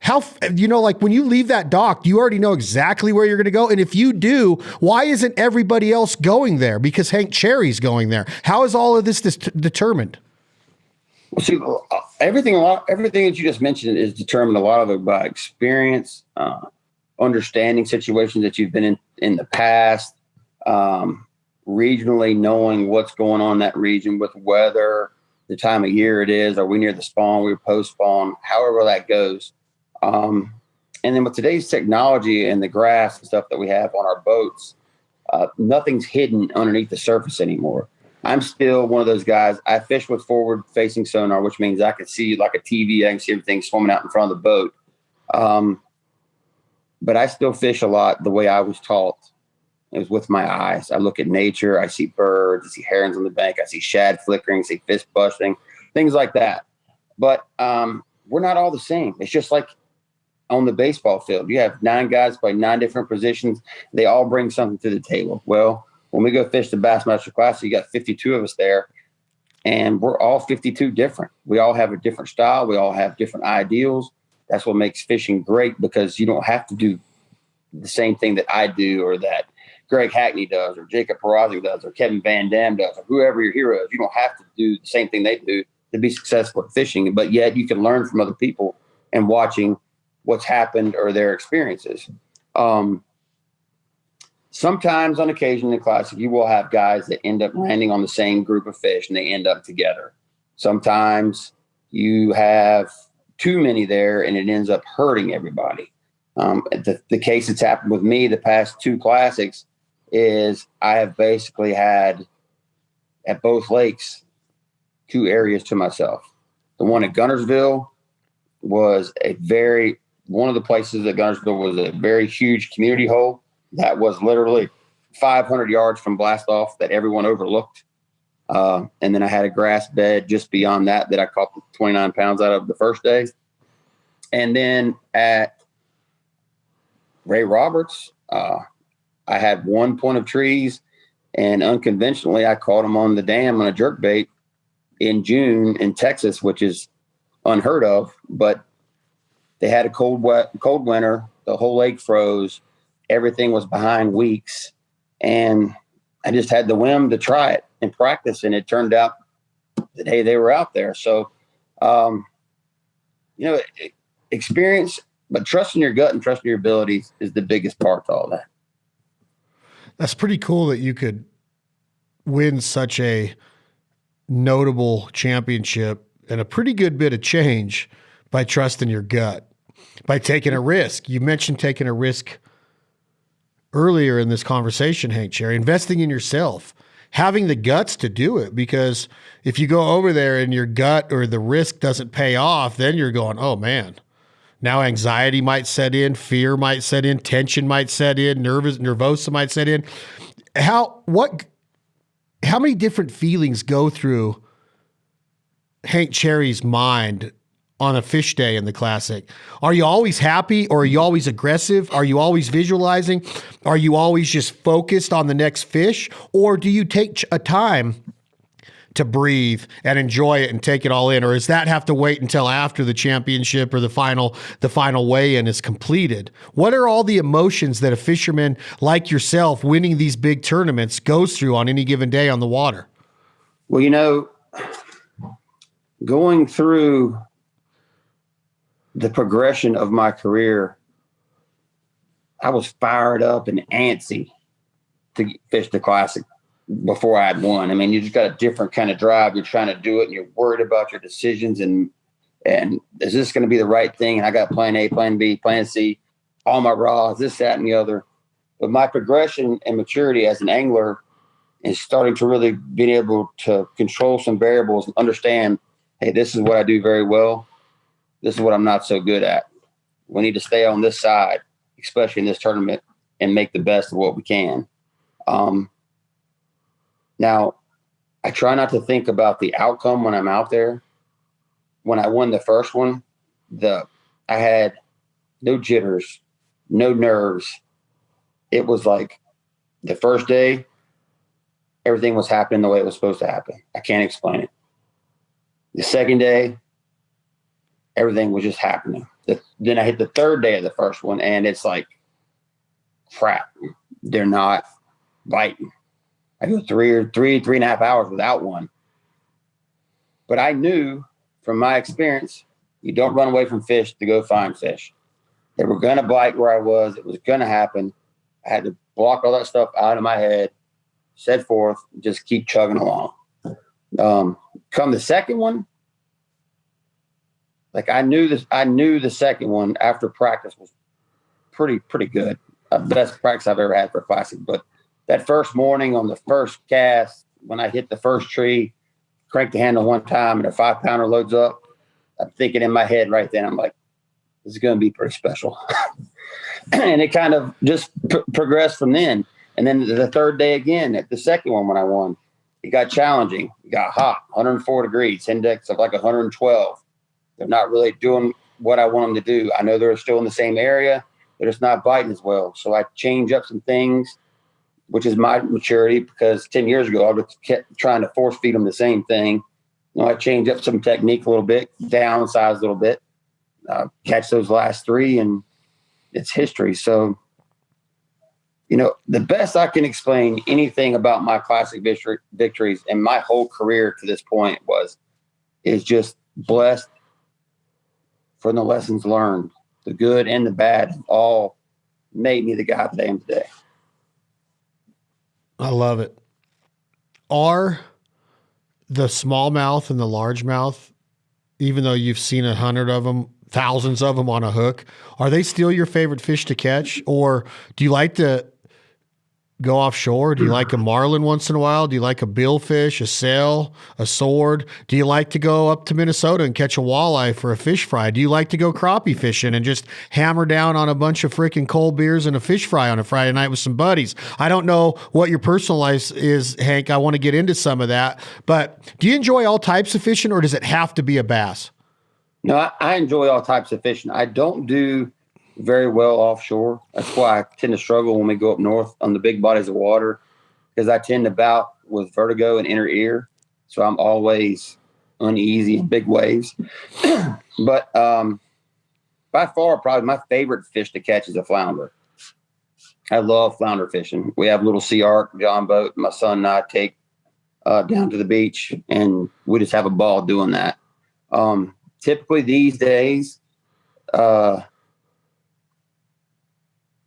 Like when you leave that dock, you already know exactly where you're going to go. And if you do, why isn't everybody else going there? Because Hank Cherry's going there. How is all of this determined? Well, see, everything that you just mentioned is determined a lot of it by experience, understanding situations that you've been in the past, regionally knowing what's going on in that region with weather, the time of year it is. Are we near the spawn? We're post spawn, however that goes. And then with today's technology and the graphs and stuff that we have on our boats, nothing's hidden underneath the surface anymore. I'm still one of those guys. I fish with forward facing sonar, which means I can see like a TV. I can see everything swimming out in front of the boat. But I still fish a lot the way I was taught. It was with my eyes. I look at nature. I see birds. I see herons on the bank. I see shad flickering. I see fish busting, things like that. But we're not all the same. It's just like on the baseball field. You have 9 guys play 9 different positions. They all bring something to the table. Well, when we go fish the Bassmaster Classic, you got 52 of us there, and we're all 52 different. We all have a different style. We all have different ideals. That's what makes fishing great, because you don't have to do the same thing that I do, or that Greg Hackney does, or Jacob Perazzi does, or Kevin Van Dam does, or whoever your hero is. You don't have to do the same thing they do to be successful at fishing, but yet you can learn from other people and watching what's happened or their experiences. Sometimes on occasion in Classic, you will have guys that end up landing on the same group of fish and they end up together. Sometimes you have too many there and it ends up hurting everybody. The case that's happened with me the past 2 Classics is I have basically had at both lakes 2 areas to myself. The one at Guntersville was one of the places at Guntersville was a very huge community hole that was literally 500 yards from blast off that everyone overlooked. And then I had a grass bed just beyond that I caught the 29 pounds out of the first day. And then at Ray Roberts, I had 1 point of trees, and unconventionally, I caught them on the dam on a jerkbait in June in Texas, which is unheard of. But they had a cold winter. The whole lake froze. Everything was behind weeks, and I just had the whim to try it and practice, and it turned out that, hey, they were out there. So, experience, but trusting your gut and trusting your abilities is the biggest part to all that. That's pretty cool that you could win such a notable championship and a pretty good bit of change by trusting your gut, by taking a risk. You mentioned taking a risk earlier in this conversation, Hank Cherry, investing in yourself, having the guts to do it, because if you go over there and your gut or the risk doesn't pay off, then you're going, oh man, now anxiety might set in, fear might set in, tension might set in, nervosa might set in. How many different feelings go through Hank Cherry's mind on a fish day in the Classic? Are you always happy, or are you always aggressive? Are you always visualizing? Are you always just focused on the next fish? Or do you take a time to breathe and enjoy it and take it all in? Or does that have to wait until after the championship or the final weigh-in is completed? What are all the emotions that a fisherman like yourself winning these big tournaments goes through on any given day on the water? Well, going through the progression of my career, I was fired up and antsy to fish the Classic before I had won. I mean, you just got a different kind of drive. You're trying to do it, and you're worried about your decisions, and is this going to be the right thing? And I got plan A, plan B, plan C, all my rods, this, that, and the other. But my progression and maturity as an angler is starting to really be able to control some variables and understand, hey, this is what I do very well. This is what I'm not so good at. We need to stay on this side, especially in this tournament, and make the best of what we can. Now, I try not to think about the outcome when I'm out there. When I won the first one, I had no jitters, no nerves. It was like the first day, everything was happening the way it was supposed to happen. I can't explain it. The second day, everything was just happening. Then I hit the third day of the first one, and it's like, crap, they're not biting. I go three and a half hours without one. But I knew from my experience, you don't run away from fish to go find fish. They were going to bite where I was. It was going to happen. I had to block all that stuff out of my head, set forth, just keep chugging along. Come the second one, like I knew the second one after practice was pretty good. Best practice I've ever had for a Classic. But that first morning on the first cast, when I hit the first tree, cranked the handle one time and a 5-pounder loads up, I'm thinking in my head right then, I'm like, is going to be pretty special. And it kind of just progressed from then. And then the third day again, at the second one when I won, it got challenging. It got hot, 104 degrees, index of like 112. They're not really doing what I want them to do. I know they're still in the same area. They're just not biting as well. So I change up some things, which is my maturity, because 10 years ago, I was kept trying to force feed them the same thing. I changed up some technique a little bit, downsize a little bit, catch those last three, and it's history. So, the best I can explain anything about my classic victories and my whole career to this point is just blessed for the lessons learned. The good and the bad all made me the guy that I am today. I love it. Are the smallmouth and the largemouth, even though you've seen 100 of them, thousands of them on a hook, are they still your favorite fish to catch? Or do you like to go offshore? Do you like a marlin once in a while? Do you like a billfish, a sail, a sword? Do you like to go up to Minnesota and catch a walleye for a fish fry? Do you like to go crappie fishing and just hammer down on a bunch of freaking cold beers and a fish fry on a Friday night with some buddies? I don't know what your personal life is, Hank. I want to get into some of that. But do you enjoy all types of fishing, or does it have to be a bass? No, I enjoy all types of fishing. I don't do very well offshore. That's why I tend to struggle when we go up north on the big bodies of water, because I tend to bout with vertigo and inner ear. So I'm always uneasy in big waves. But by far, probably my favorite fish to catch is a flounder. I love flounder fishing. We have a little sea arc, John boat. My son and I take down to the beach, and we just have a ball doing that. Typically these days,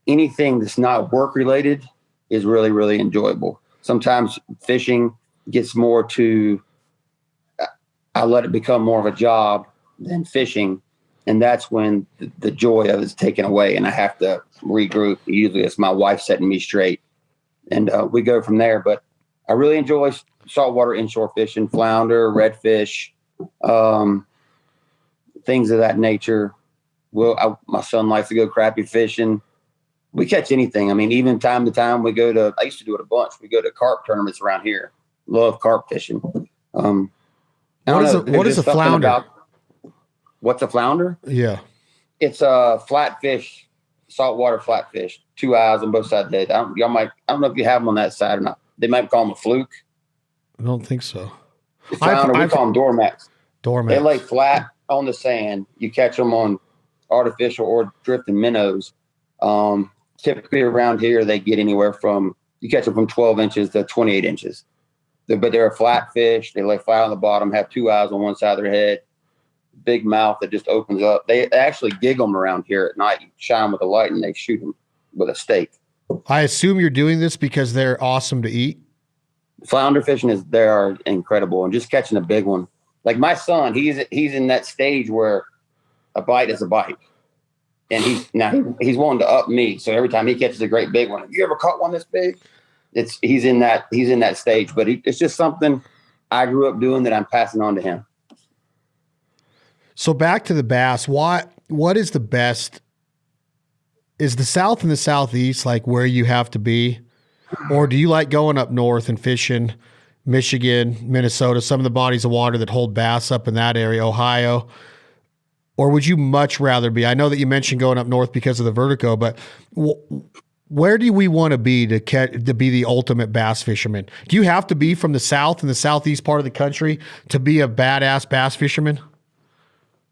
anything that's not work related is really, really enjoyable. Sometimes fishing gets more to, I let it become more of a job than fishing. And that's when the joy of it is taken away and I have to regroup. Usually it's my wife setting me straight, and we go from there. But I really enjoy saltwater inshore fishing, flounder, redfish, things of that nature. My son likes to go crappie fishing. We catch anything. I mean, even time to time I used to do it a bunch. We go to carp tournaments around here. Love carp fishing. What is a flounder? What's a flounder? Yeah. It's a flatfish, saltwater flatfish, 2 eyes on both sides of the head. I don't know if you have them on that side or not. They might call them a fluke. I don't think so. Flounder, we call them doormats. Doormats. They lay flat on the sand. You catch them on artificial or drifting minnows. Typically around here, they get anywhere from, you catch them from 12 inches to 28 inches. But they're a flat fish. They lay flat on the bottom, have 2 eyes on one side of their head, big mouth that just opens up. They actually gig them around here at night. You shine them with a light and they shoot them with a stake. I assume you're doing this because they're awesome to eat. Flounder fishing they are incredible, and just catching a big one. Like my son, he's in that stage where a bite is a bite. And he's wanting to up me. So every time he catches a great big one, have you ever caught one this big? He's in that stage, but it's just something I grew up doing that I'm passing on to him. So back to the bass, what is the best? Is the South and the Southeast like where you have to be? Or do you like going up north and fishing Michigan, Minnesota, some of the bodies of water that hold bass up in that area, Ohio? Or would you much rather be? I know that you mentioned going up north because of the vertigo, but where do we want to be to be the ultimate bass fisherman? Do you have to be from the South and the Southeast part of the country to be a badass bass fisherman?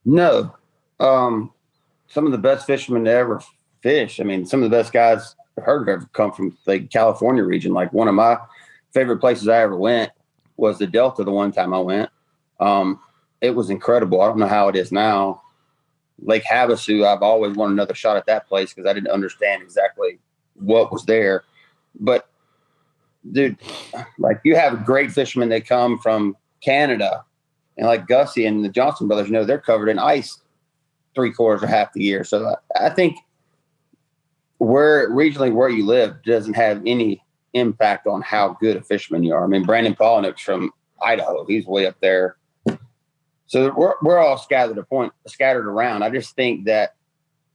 No. Some of the best fishermen to ever fish. I mean, some of the best guys I've heard of ever come from the California region. Like one of my favorite places I ever went was the Delta the one time I went. It was incredible. I don't know how it is now. Lake Havasu, I've always wanted another shot at that place because I didn't understand exactly what was there. But, dude, like you have great fishermen that come from Canada, and like Gussie and the Johnson brothers, they're covered in ice 3/4 or half the year. So I think regionally where you live doesn't have any impact on how good a fisherman you are. I mean, Brandon Polnick's from Idaho. He's way up there. So we're all scattered around. I just think that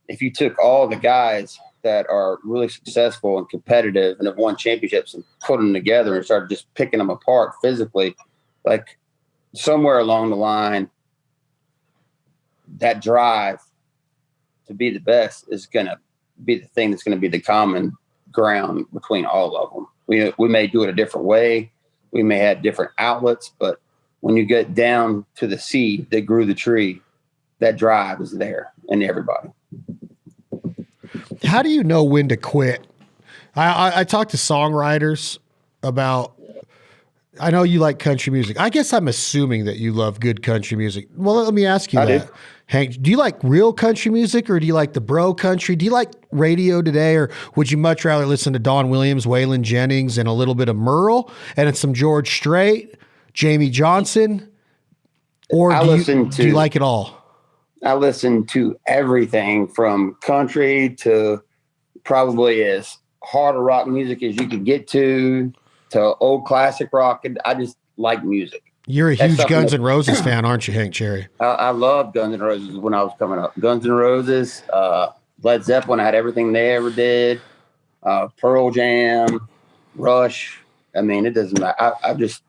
if you took all the guys that are really successful and competitive and have won championships and put them together and started just picking them apart physically, like somewhere along the line, that drive to be the best is going to be the thing that's going to be the common ground between all of them. We may do it a different way. We may have different outlets, but when you get down to the seed that grew the tree, that drive is there in everybody. How do you know when to quit? I talk to songwriters about, I know you like country music. I guess I'm assuming that you love good country music. Well, let me ask you that. Do. Hank, do you like real country music or do you like the bro country? Do you like radio today, or would you much rather listen to Don Williams, Waylon Jennings, and a little bit of Merle and some George Strait, Jamie Johnson? Or do you like it all? I listen to everything from country to probably as hard rock music as you could get to old classic rock. And I just like music. You're a huge Guns N' Roses fan, aren't you, Hank Cherry? I loved Guns N' Roses when I was coming up. Guns N' Roses, Led Zeppelin, I had everything they ever did. Pearl Jam, Rush. I mean, it doesn't matter. I'm just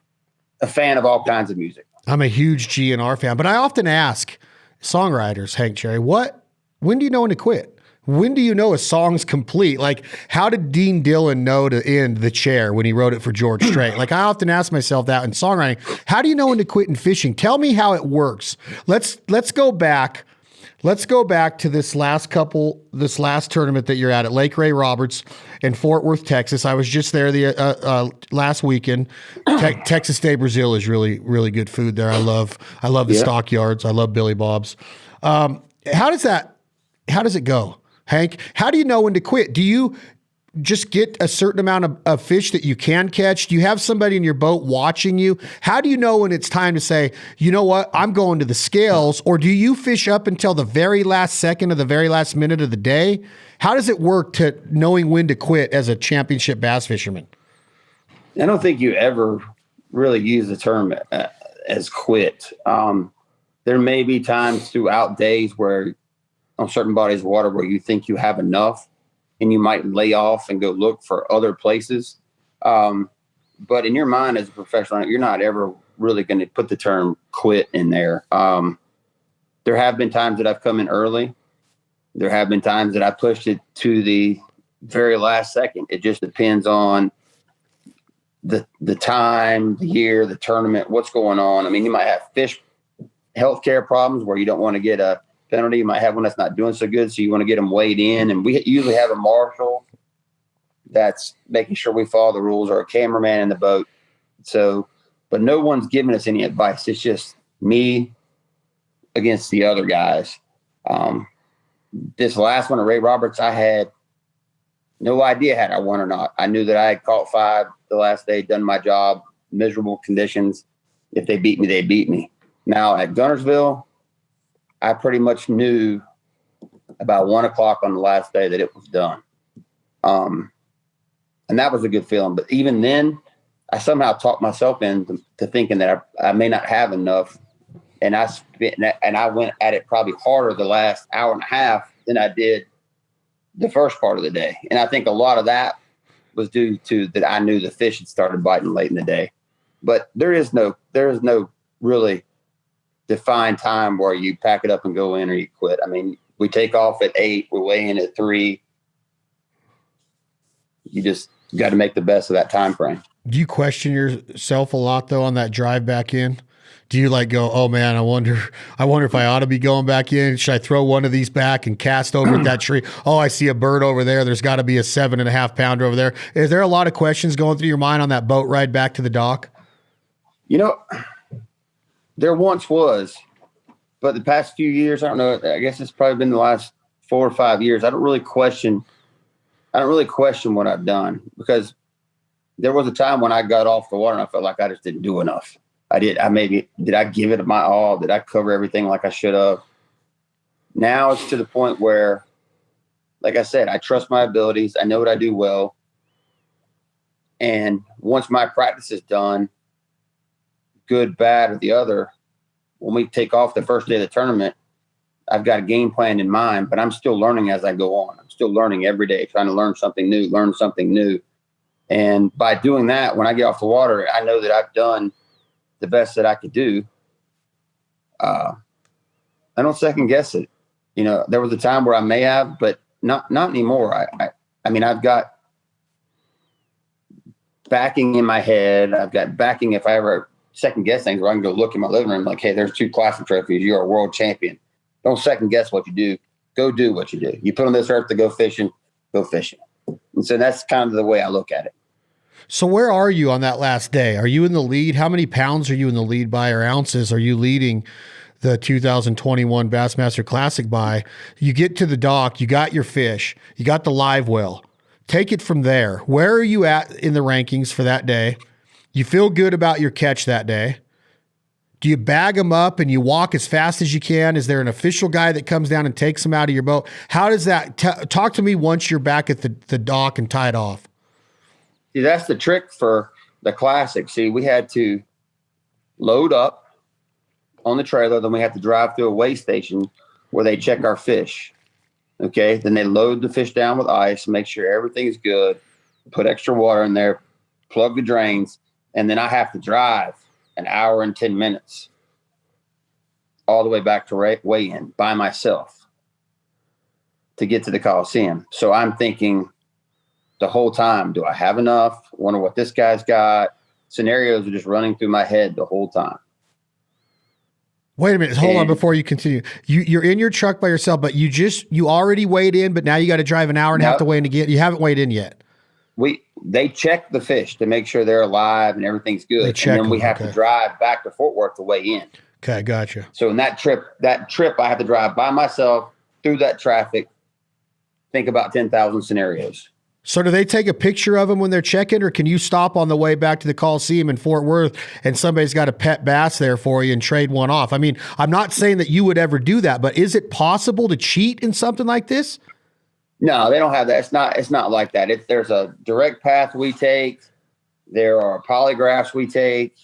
a fan of all kinds of music. I'm a huge GNR fan, but I often ask songwriters, Hank Cherry, when do you know when to quit? When do you know a song's complete? Like, how did Dean Dillon know to end The Chair when he wrote it for George Strait? Like, I often ask myself that in songwriting. How do you know when to quit in fishing? Tell me how it works. Let's go back. Let's go back to this last tournament that you're at Lake Ray Roberts in Fort Worth, Texas. I was just there the last weekend. Texas Day Brazil is really, really good food there. I love the stockyards. I love Billy Bob's. How does it go, Hank? How do you know when to quit? Do you just get a certain amount of fish that you can catch? Do you have somebody in your boat watching you? How do you know when it's time to say, you know what, I'm going to the scales? Or do you fish up until the very last second of the very last minute of the day? How does it work to knowing when to quit as a championship bass fisherman? I don't think you ever really use the term as quit. There may be times throughout days where on certain bodies of water where you think you have enough and you might lay off and go look for other places. But in your mind as a professional, you're not ever really going to put the term quit in there. There have been times that I've come in early. There have been times that I pushed it to the very last second. It just depends on the time, the year, the tournament, what's going on. I mean, you might have fish healthcare problems where you don't want to get a penalty. You might have one that's not doing so good, so you want to get them weighed in. And we usually have a marshal that's making sure we follow the rules, or a cameraman in the boat. So, but no one's giving us any advice. It's just me against the other guys. This last one at Ray Roberts, I had no idea had I won or not. I knew that I had caught 5 the last day, done my job, miserable conditions. If they beat me, they beat me. Now at Guntersville, I pretty much knew about 1 o'clock on the last day that it was done. And that was a good feeling. But even then, I somehow talked myself into thinking that I may not have enough. And I went at it probably harder the last hour and a half than I did the first part of the day. And I think a lot of that was due to that I knew the fish had started biting late in the day. But there is no really defined time where you pack it up and go in or you quit. I mean, we take off at 8, we weigh in at 3. You just got to make the best of that time frame. Do you question yourself a lot though on that drive back in? Do you like go, oh man, I wonder if I ought to be going back in? Should I throw one of these back and cast over at that tree? Oh, I see a bird over there. There's got to be a 7.5 pounder over there. Is there a lot of questions going through your mind on that boat ride back to the dock? You know, there once was, but the past few years, I don't know. I guess it's probably been the last 4 or 5 years. I don't really question what I've done, because there was a time when I got off the water and I felt like I just didn't do enough. Did I give it my all? Did I cover everything like I should have? Now it's to the point where, like I said, I trust my abilities. I know what I do well. And once my practice is done, good, bad, or the other, when we take off the first day of the tournament, I've got a game plan in mind, but I'm still learning as I go on. I'm still learning every day, trying to learn something new. And by doing that, when I get off the water, I know that I've done the best that I could do. I don't second guess it. You know, there was a time where I may have, but not anymore. I mean, I've got backing in my head. I've got backing if I ever second guess things, where I can go look in my living room like, hey, there's 2 classic trophies. You're a world champion. Don't second guess what you do. Go do what you do. You put on this earth to go fishing, go fishing. And so that's kind of the way I look at it. So where are you on that last day? Are you in the lead? How many pounds are you in the lead by, or ounces are you leading the 2021 Bassmaster Classic by? You get to the dock, you got your fish, you got the live well. Take it from there. Where are you at in the rankings for that day? You feel good about your catch that day. Do you bag them up and you walk as fast as you can? Is there an official guy that comes down and takes them out of your boat? How does that talk to me once you're back at the dock and tied off? See, that's the trick for the Classic. See, we had to load up on the trailer, then we have to drive through a weigh station where they check our fish. Okay, then they load the fish down with ice, make sure everything's good, put extra water in there, plug the drains, and then I have to drive an hour and 10 minutes all the way back to weigh-in by myself to get to the Coliseum. So I'm thinking the whole time, do I have enough? Wonder what this guy's got. Scenarios are just running through my head the whole time. Wait a minute. Hold on before you continue. You're in your truck by yourself, but you already weighed in, but now you got to drive an hour and a half to weigh in again. You haven't weighed in yet. They check the fish to make sure they're alive and everything's good. And then we have to drive back to Fort Worth to weigh in. Okay, gotcha. So in that trip, I have to drive by myself through that traffic, think about 10,000 scenarios. So do they take a picture of them when they're checking, or can you stop on the way back to the Coliseum in Fort Worth and somebody's got a pet bass there for you and trade one off? I mean, I'm not saying that you would ever do that, but is it possible to cheat in something like this? No, they don't have that. It's not like that. There's a direct path we take. There are polygraphs we take.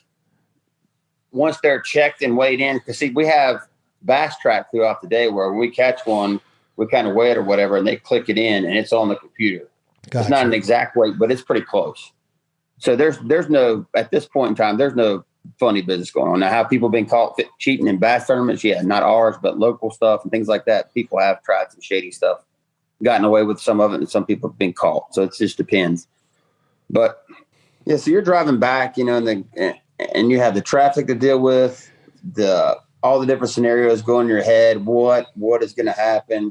Once they're checked and weighed in, because see, we have bass track throughout the day where when we catch one, we kind of weigh it or whatever, and they click it in and it's on the computer. Gotcha. It's not an exact weight, but it's pretty close. So there's no, at this point in time, there's no funny business going on. Now, have people been caught cheating in bass tournaments? Yeah, not ours, but local stuff and things like that. People have tried some shady stuff, gotten away with some of it, and some people have been caught. So it just depends. But yeah, so you're driving back, you know, and you have the traffic to deal with, all the different scenarios go in your head. What is going to happen?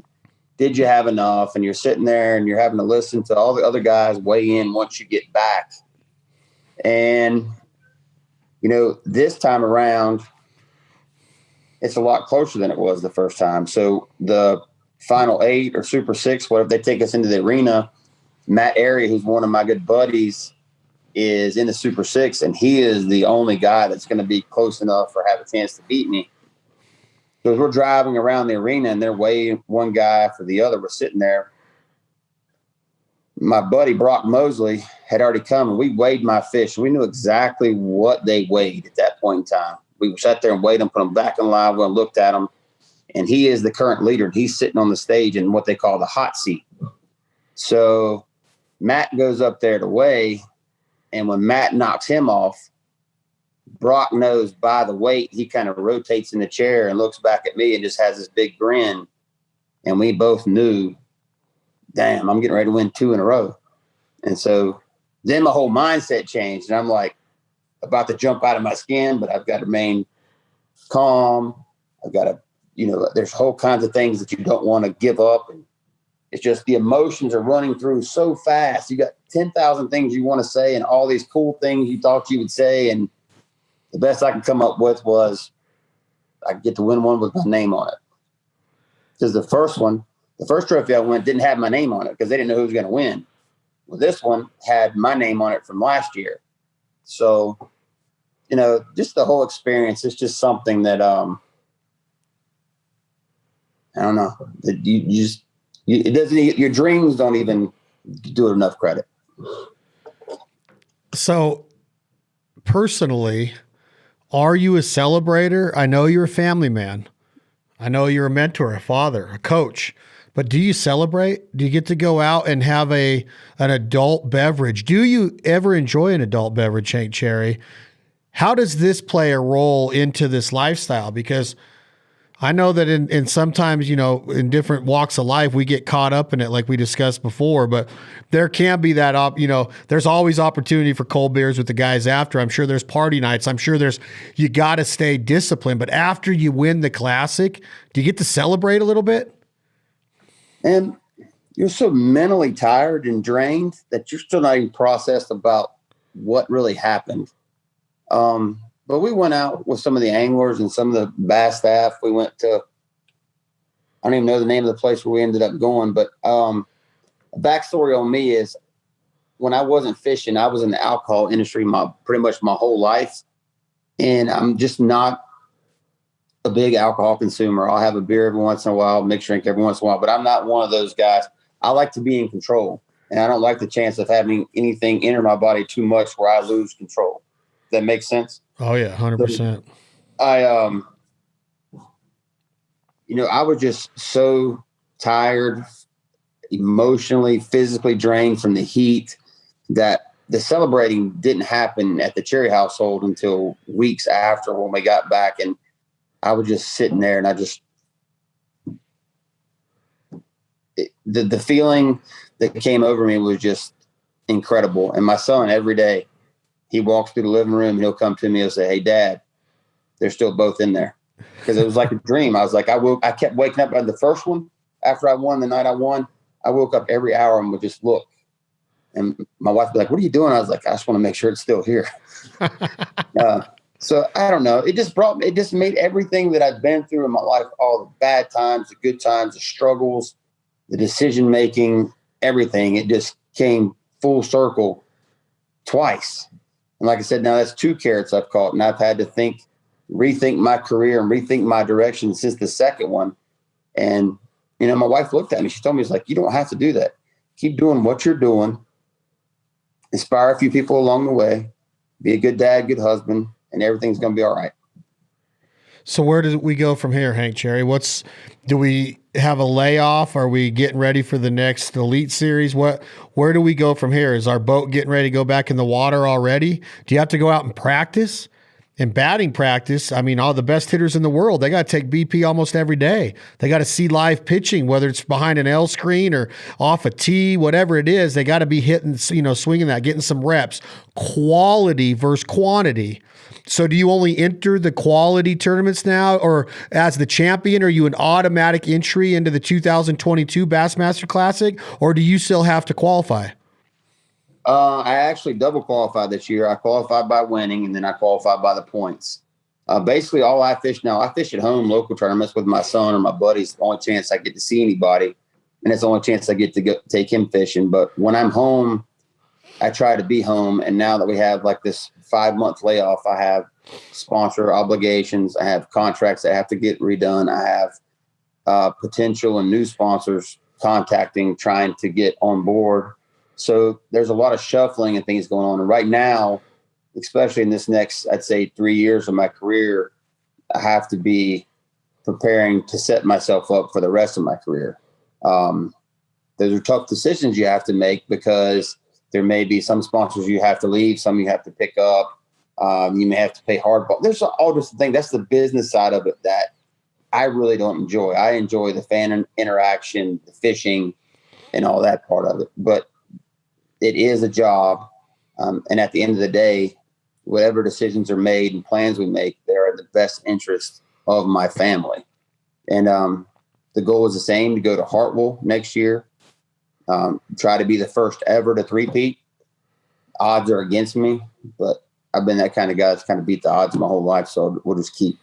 Did you have enough? And you're sitting there and you're having to listen to all the other guys weigh in once you get back. And, you know, this time around, it's a lot closer than it was the first time. So the final 8 or Super 6, what if they take us into the arena? Matt Airy, who's one of my good buddies, is in the Super 6, and he is the only guy that's going to be close enough or have a chance to beat me. So as we're driving around the arena and they're weighing one guy after the other, we're sitting there. My buddy Brock Mosley had already come, and we weighed my fish. We knew exactly what they weighed at that point in time. We sat there and weighed them, put them back in live well, and looked at them. And he is the current leader. He's sitting on the stage in what they call the hot seat. So Matt goes up there to weigh, and when Matt knocks him off, Brock knows by the weight, he kind of rotates in the chair and looks back at me and just has this big grin. And we both knew, damn, I'm getting ready to win 2 in a row. And so then my whole mindset changed. And I'm like about to jump out of my skin, but I've got to remain calm. I've got to, you know, there's whole kinds of things that you don't want to give up. And it's just the emotions are running through so fast. You got 10,000 things you want to say and all these cool things you thought you would say. And the best I could come up with was I get to win one with my name on it. Because the first trophy I won didn't have my name on it because they didn't know who was going to win. Well, this one had my name on it from last year. So, you know, just the whole experience is just something that, I don't know, that it doesn't, your dreams don't even do it enough credit. So personally, are you a celebrator? I know you're a family man. I know you're a mentor, a father, a coach, but do you celebrate? Do you get to go out and have an adult beverage? Do you ever enjoy an adult beverage, Hank Cherry? How does this play a role into this lifestyle? Because I know that in sometimes, in different walks of life, we get caught up in it like we discussed before, but there can be that, there's always opportunity for cold beers with the guys after. I'm sure there's party nights. I'm sure you got to stay disciplined, but after you win the classic, do you get to celebrate a little bit? And you're so mentally tired and drained that you're still not even processed about what really happened. But we went out with some of the anglers and some of the bass staff. We went to, I don't even know the name of the place where we ended up going, but a backstory on me is when I wasn't fishing, I was in the alcohol industry pretty much my whole life. And I'm just not a big alcohol consumer. I'll have a beer every once in a while, mixed drink every once in a while, but I'm not one of those guys. I like to be in control, and I don't like the chance of having anything enter my body too much where I lose control. Does that make sense? Oh yeah, 100%. I was just so tired, emotionally, physically drained from the heat that the celebrating didn't happen at the Cherry household until weeks after when we got back. And I was just sitting there, and the feeling that came over me was just incredible. And my son, every day, he walks through the living room and he'll come to me and say, "Hey, Dad, they're still both in there." Because it was like a dream. I was like, I kept waking up on the first one after I won, the night I won. I woke up every hour and would just look. And my wife would be like, "What are you doing?" I was like, "I just want to make sure it's still here." So I don't know. It just made everything that I've been through in my life, all the bad times, the good times, the struggles, the decision making, everything. It just came full circle twice. And like I said, now that's 2 carrots I've caught, and I've had to rethink my career and rethink my direction since the second one. And, my wife looked at me. She told me, "It's like, you don't have to do that. Keep doing what you're doing. Inspire a few people along the way. Be a good dad, good husband, and everything's going to be all right." So where do we go from here, Hank Cherry? Do we have a layoff? Are we getting ready for the next Elite Series? Where do we go from here? Is our boat getting ready to go back in the water already? Do you have to go out and practice? In batting practice, I mean, all the best hitters in the world, they got to take BP almost every day. They got to see live pitching, whether it's behind an L screen or off a tee, whatever it is. They got to be hitting, swinging that, getting some reps. Quality versus quantity. So do you only enter the quality tournaments now, or as the champion, are you an automatic entry into the 2022 Bassmaster Classic, or do you still have to qualify? I actually double qualified this year. I qualified by winning, and then I qualified by the points. Basically, all I fish now, I fish at home local tournaments with my son or my buddies. The only chance I get to see anybody, and it's the only chance I get to take him fishing. But when I'm home, I try to be home. And now that we have like this 5-month layoff, I have sponsor obligations. I have contracts that have to get redone. I have potential and new sponsors contacting, trying to get on board. So there's a lot of shuffling and things going on. And right now, especially in this next, I'd say 3 years of my career, I have to be preparing to set myself up for the rest of my career. Those are tough decisions you have to make, because there may be some sponsors you have to leave, some you have to pick up. You may have to pay hardball. There's all this thing. That's the business side of it that I really don't enjoy. I enjoy the fan interaction, the fishing, and all that part of it. But it is a job. And at the end of the day, whatever decisions are made and plans we make, they're in the best interest of my family. And the goal is the same, to go to Hartwell next year, try to be the first ever to three-peat. Odds are against me, but I've been that kind of guy that's kind of beat the odds my whole life. So we'll just keep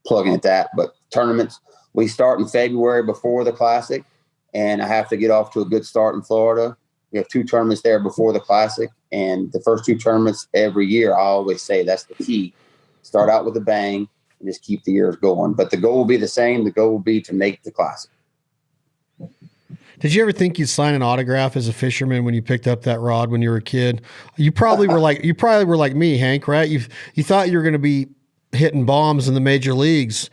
plugging at that. But tournaments, we start in February before the Classic, and I have to get off to a good start in Florida. We have 2 tournaments there before the Classic, and the first 2 tournaments every year, I always say that's the key. Start out with a bang and just keep the years going. But the goal will be the same. The goal will be to make the Classic. Did you ever think you'd sign an autograph as a fisherman when you picked up that rod when you were a kid? You probably were like me, Hank, right? You thought you were going to be hitting bombs in the major leagues.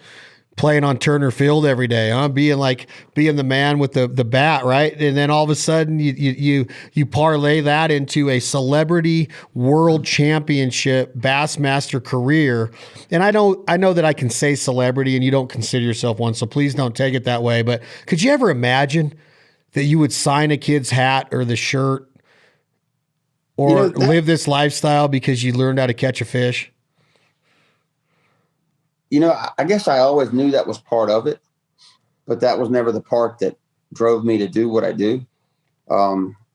playing on Turner Field every day, huh? Being the man with the bat, right? And then all of a sudden you parlay that into a celebrity world championship Bassmaster career. And I know that I can say celebrity and you don't consider yourself one, so please don't take it that way. But could you ever imagine that you would sign a kid's hat or the shirt or live this lifestyle because you learned how to catch a fish? I guess I always knew that was part of it, but that was never the part that drove me to do what I do.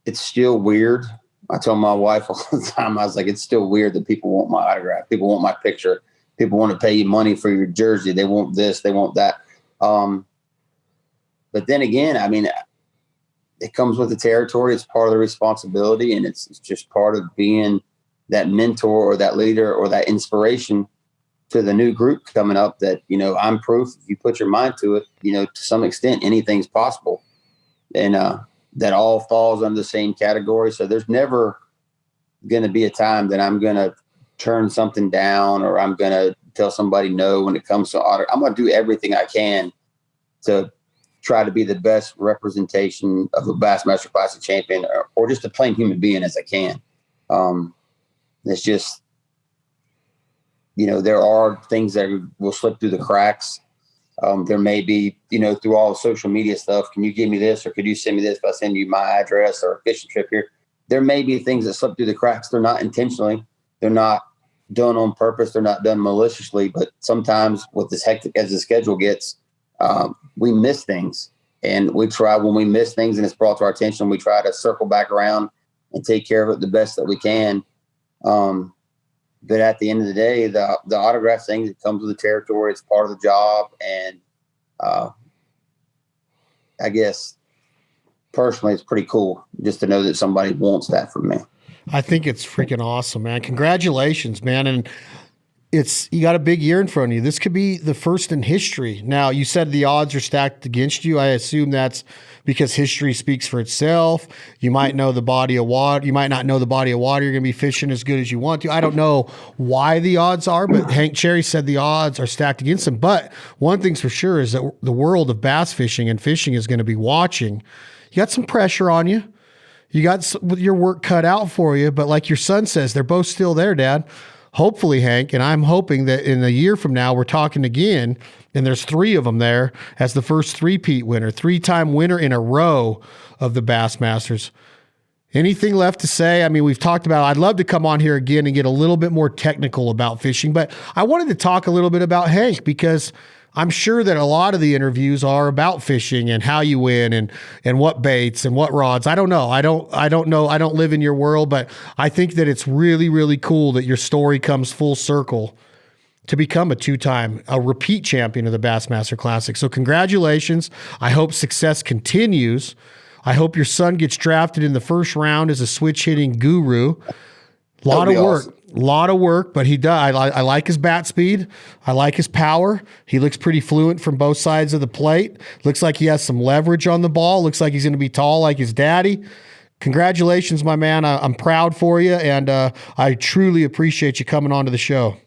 It's still weird. I tell my wife all the time, I was like, it's still weird that people want my autograph. People want my picture. People want to pay you money for your jersey. They want this, they want that. But then again, I mean, it comes with the territory. It's part of the responsibility, and it's just part of being that mentor or that leader or that inspiration to the new group coming up that, I'm proof if you put your mind to it, to some extent, anything's possible. And that all falls under the same category. So there's never going to be a time that I'm going to turn something down or I'm going to tell somebody no when it comes to auto. I'm going to do everything I can to try to be the best representation of a Bassmaster Classic champion or just a plain human being as I can. It's just, there are things that will slip through the cracks. There may be, through all the social media stuff, can you give me this or could you send me this if I send you my address or a fishing trip here? There may be things that slip through the cracks. They're not intentionally. They're not done on purpose. They're not done maliciously. But sometimes with as hectic as the schedule gets, we miss things. And we try, when we miss things and it's brought to our attention, we try to circle back around and take care of it the best that we can. But at the end of the day, the autograph thing, it comes with the territory. It's part of the job. And I guess personally, it's pretty cool just to know that somebody wants that from me. I think it's freaking awesome, man. Congratulations, man. And you got a big year in front of you. This could be the first in history. Now, you said the odds are stacked against you. I assume that's because history speaks for itself. You might know the body of water. You might not know the body of water. You're going to be fishing as good as you want to. I don't know why the odds are, but Hank Cherry said the odds are stacked against him. But one thing's for sure is that the world of bass fishing and fishing is going to be watching. You got some pressure on you. You got your work cut out for you. But like your son says, they're both still there, Dad. Hopefully, Hank, and I'm hoping that in a year from now, we're talking again, and there's 3 of them there as the first three-peat winner, 3-time winner in a row of the Bassmasters. Anything left to say? I mean, we've talked about, I'd love to come on here again and get a little bit more technical about fishing, but I wanted to talk a little bit about Hank because I'm sure that a lot of the interviews are about fishing and how you win and what baits and what rods. I don't know. I don't know. I don't live in your world, but I think that it's really, really cool that your story comes full circle to become a repeat champion of the Bassmaster Classic. So congratulations. I hope success continues. I hope your son gets drafted in the first round as a switch hitting guru. A lot of work, but he does. I like his bat speed. I like his power. He looks pretty fluent from both sides of the plate. Looks like he has some leverage on the ball. Looks like he's going to be tall like his daddy. Congratulations, my man. I'm proud for you, and I truly appreciate you coming on to the show.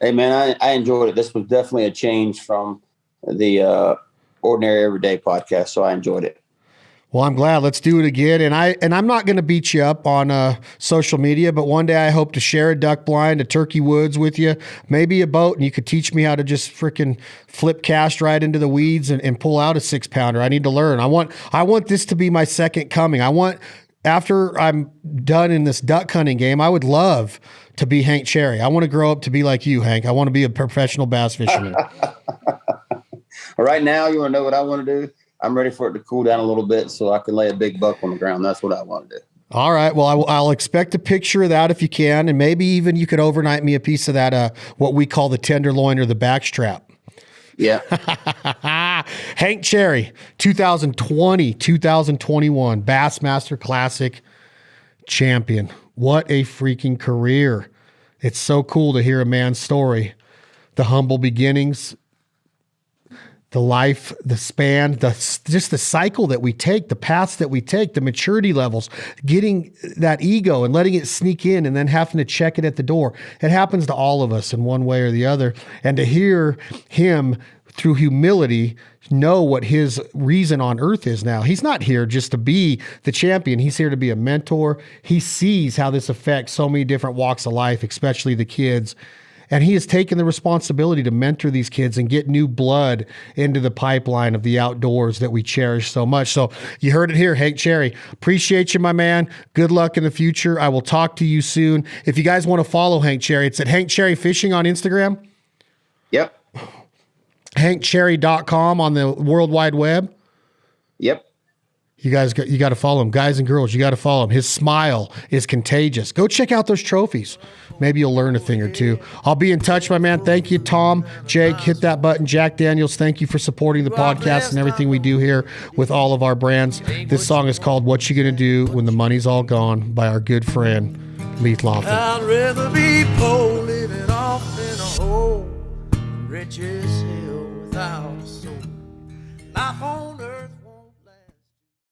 Hey, man, I enjoyed it. This was definitely a change from the Ordinary Everyday podcast, so I enjoyed it. Well, I'm glad. Let's do it again. And I'm not going to beat you up on social media, but one day I hope to share a duck blind, a turkey woods with you, maybe a boat, and you could teach me how to just freaking flip cast right into the weeds and pull out a 6-pounder. I need to learn. I want this to be my second coming. After I'm done in this duck hunting game, I would love to be Hank Cherry. I want to grow up to be like you, Hank. I want to be a professional bass fisherman. Right now, you want to know what I want to do? I'm ready for it to cool down a little bit so I can lay a big buck on the ground. That's what I want to do. All right. Well, I'll expect a picture of that if you can. And maybe even you could overnight me a piece of that, what we call the tenderloin or the backstrap. Yeah. Hank Cherry, 2020, 2021 Bassmaster Classic champion. What a freaking career. It's so cool to hear a man's story. The humble beginnings, the life, the span, just the cycle that we take, the paths that we take, the maturity levels, getting that ego and letting it sneak in and then having to check it at the door. It happens to all of us in one way or the other. And to hear him through humility know what his reason on earth is now. He's not here just to be the champion. He's here to be a mentor. He sees how this affects so many different walks of life, especially the kids. And he has taken the responsibility to mentor these kids and get new blood into the pipeline of the outdoors that we cherish so much. So you heard it here, Hank Cherry. Appreciate you, my man. Good luck in the future. I will talk to you soon. If you guys want to follow Hank Cherry, it's at Hank Cherry Fishing on Instagram. Yep. HankCherry.com on the World Wide Web. Yep. You got to follow him. Guys and girls, you got to follow him. His smile is contagious. Go check out those trophies. Maybe you'll learn a thing or two. I'll be in touch, my man. Thank you, Tom, Jake. Hit that button. Jack Daniels, thank you for supporting the podcast and everything we do here with all of our brands. This song is called What You Gonna Do When the Money's All Gone by our good friend, Leith Lofton. I'd rather be poor living off in a hole, rich as hell without a soul. Life on earth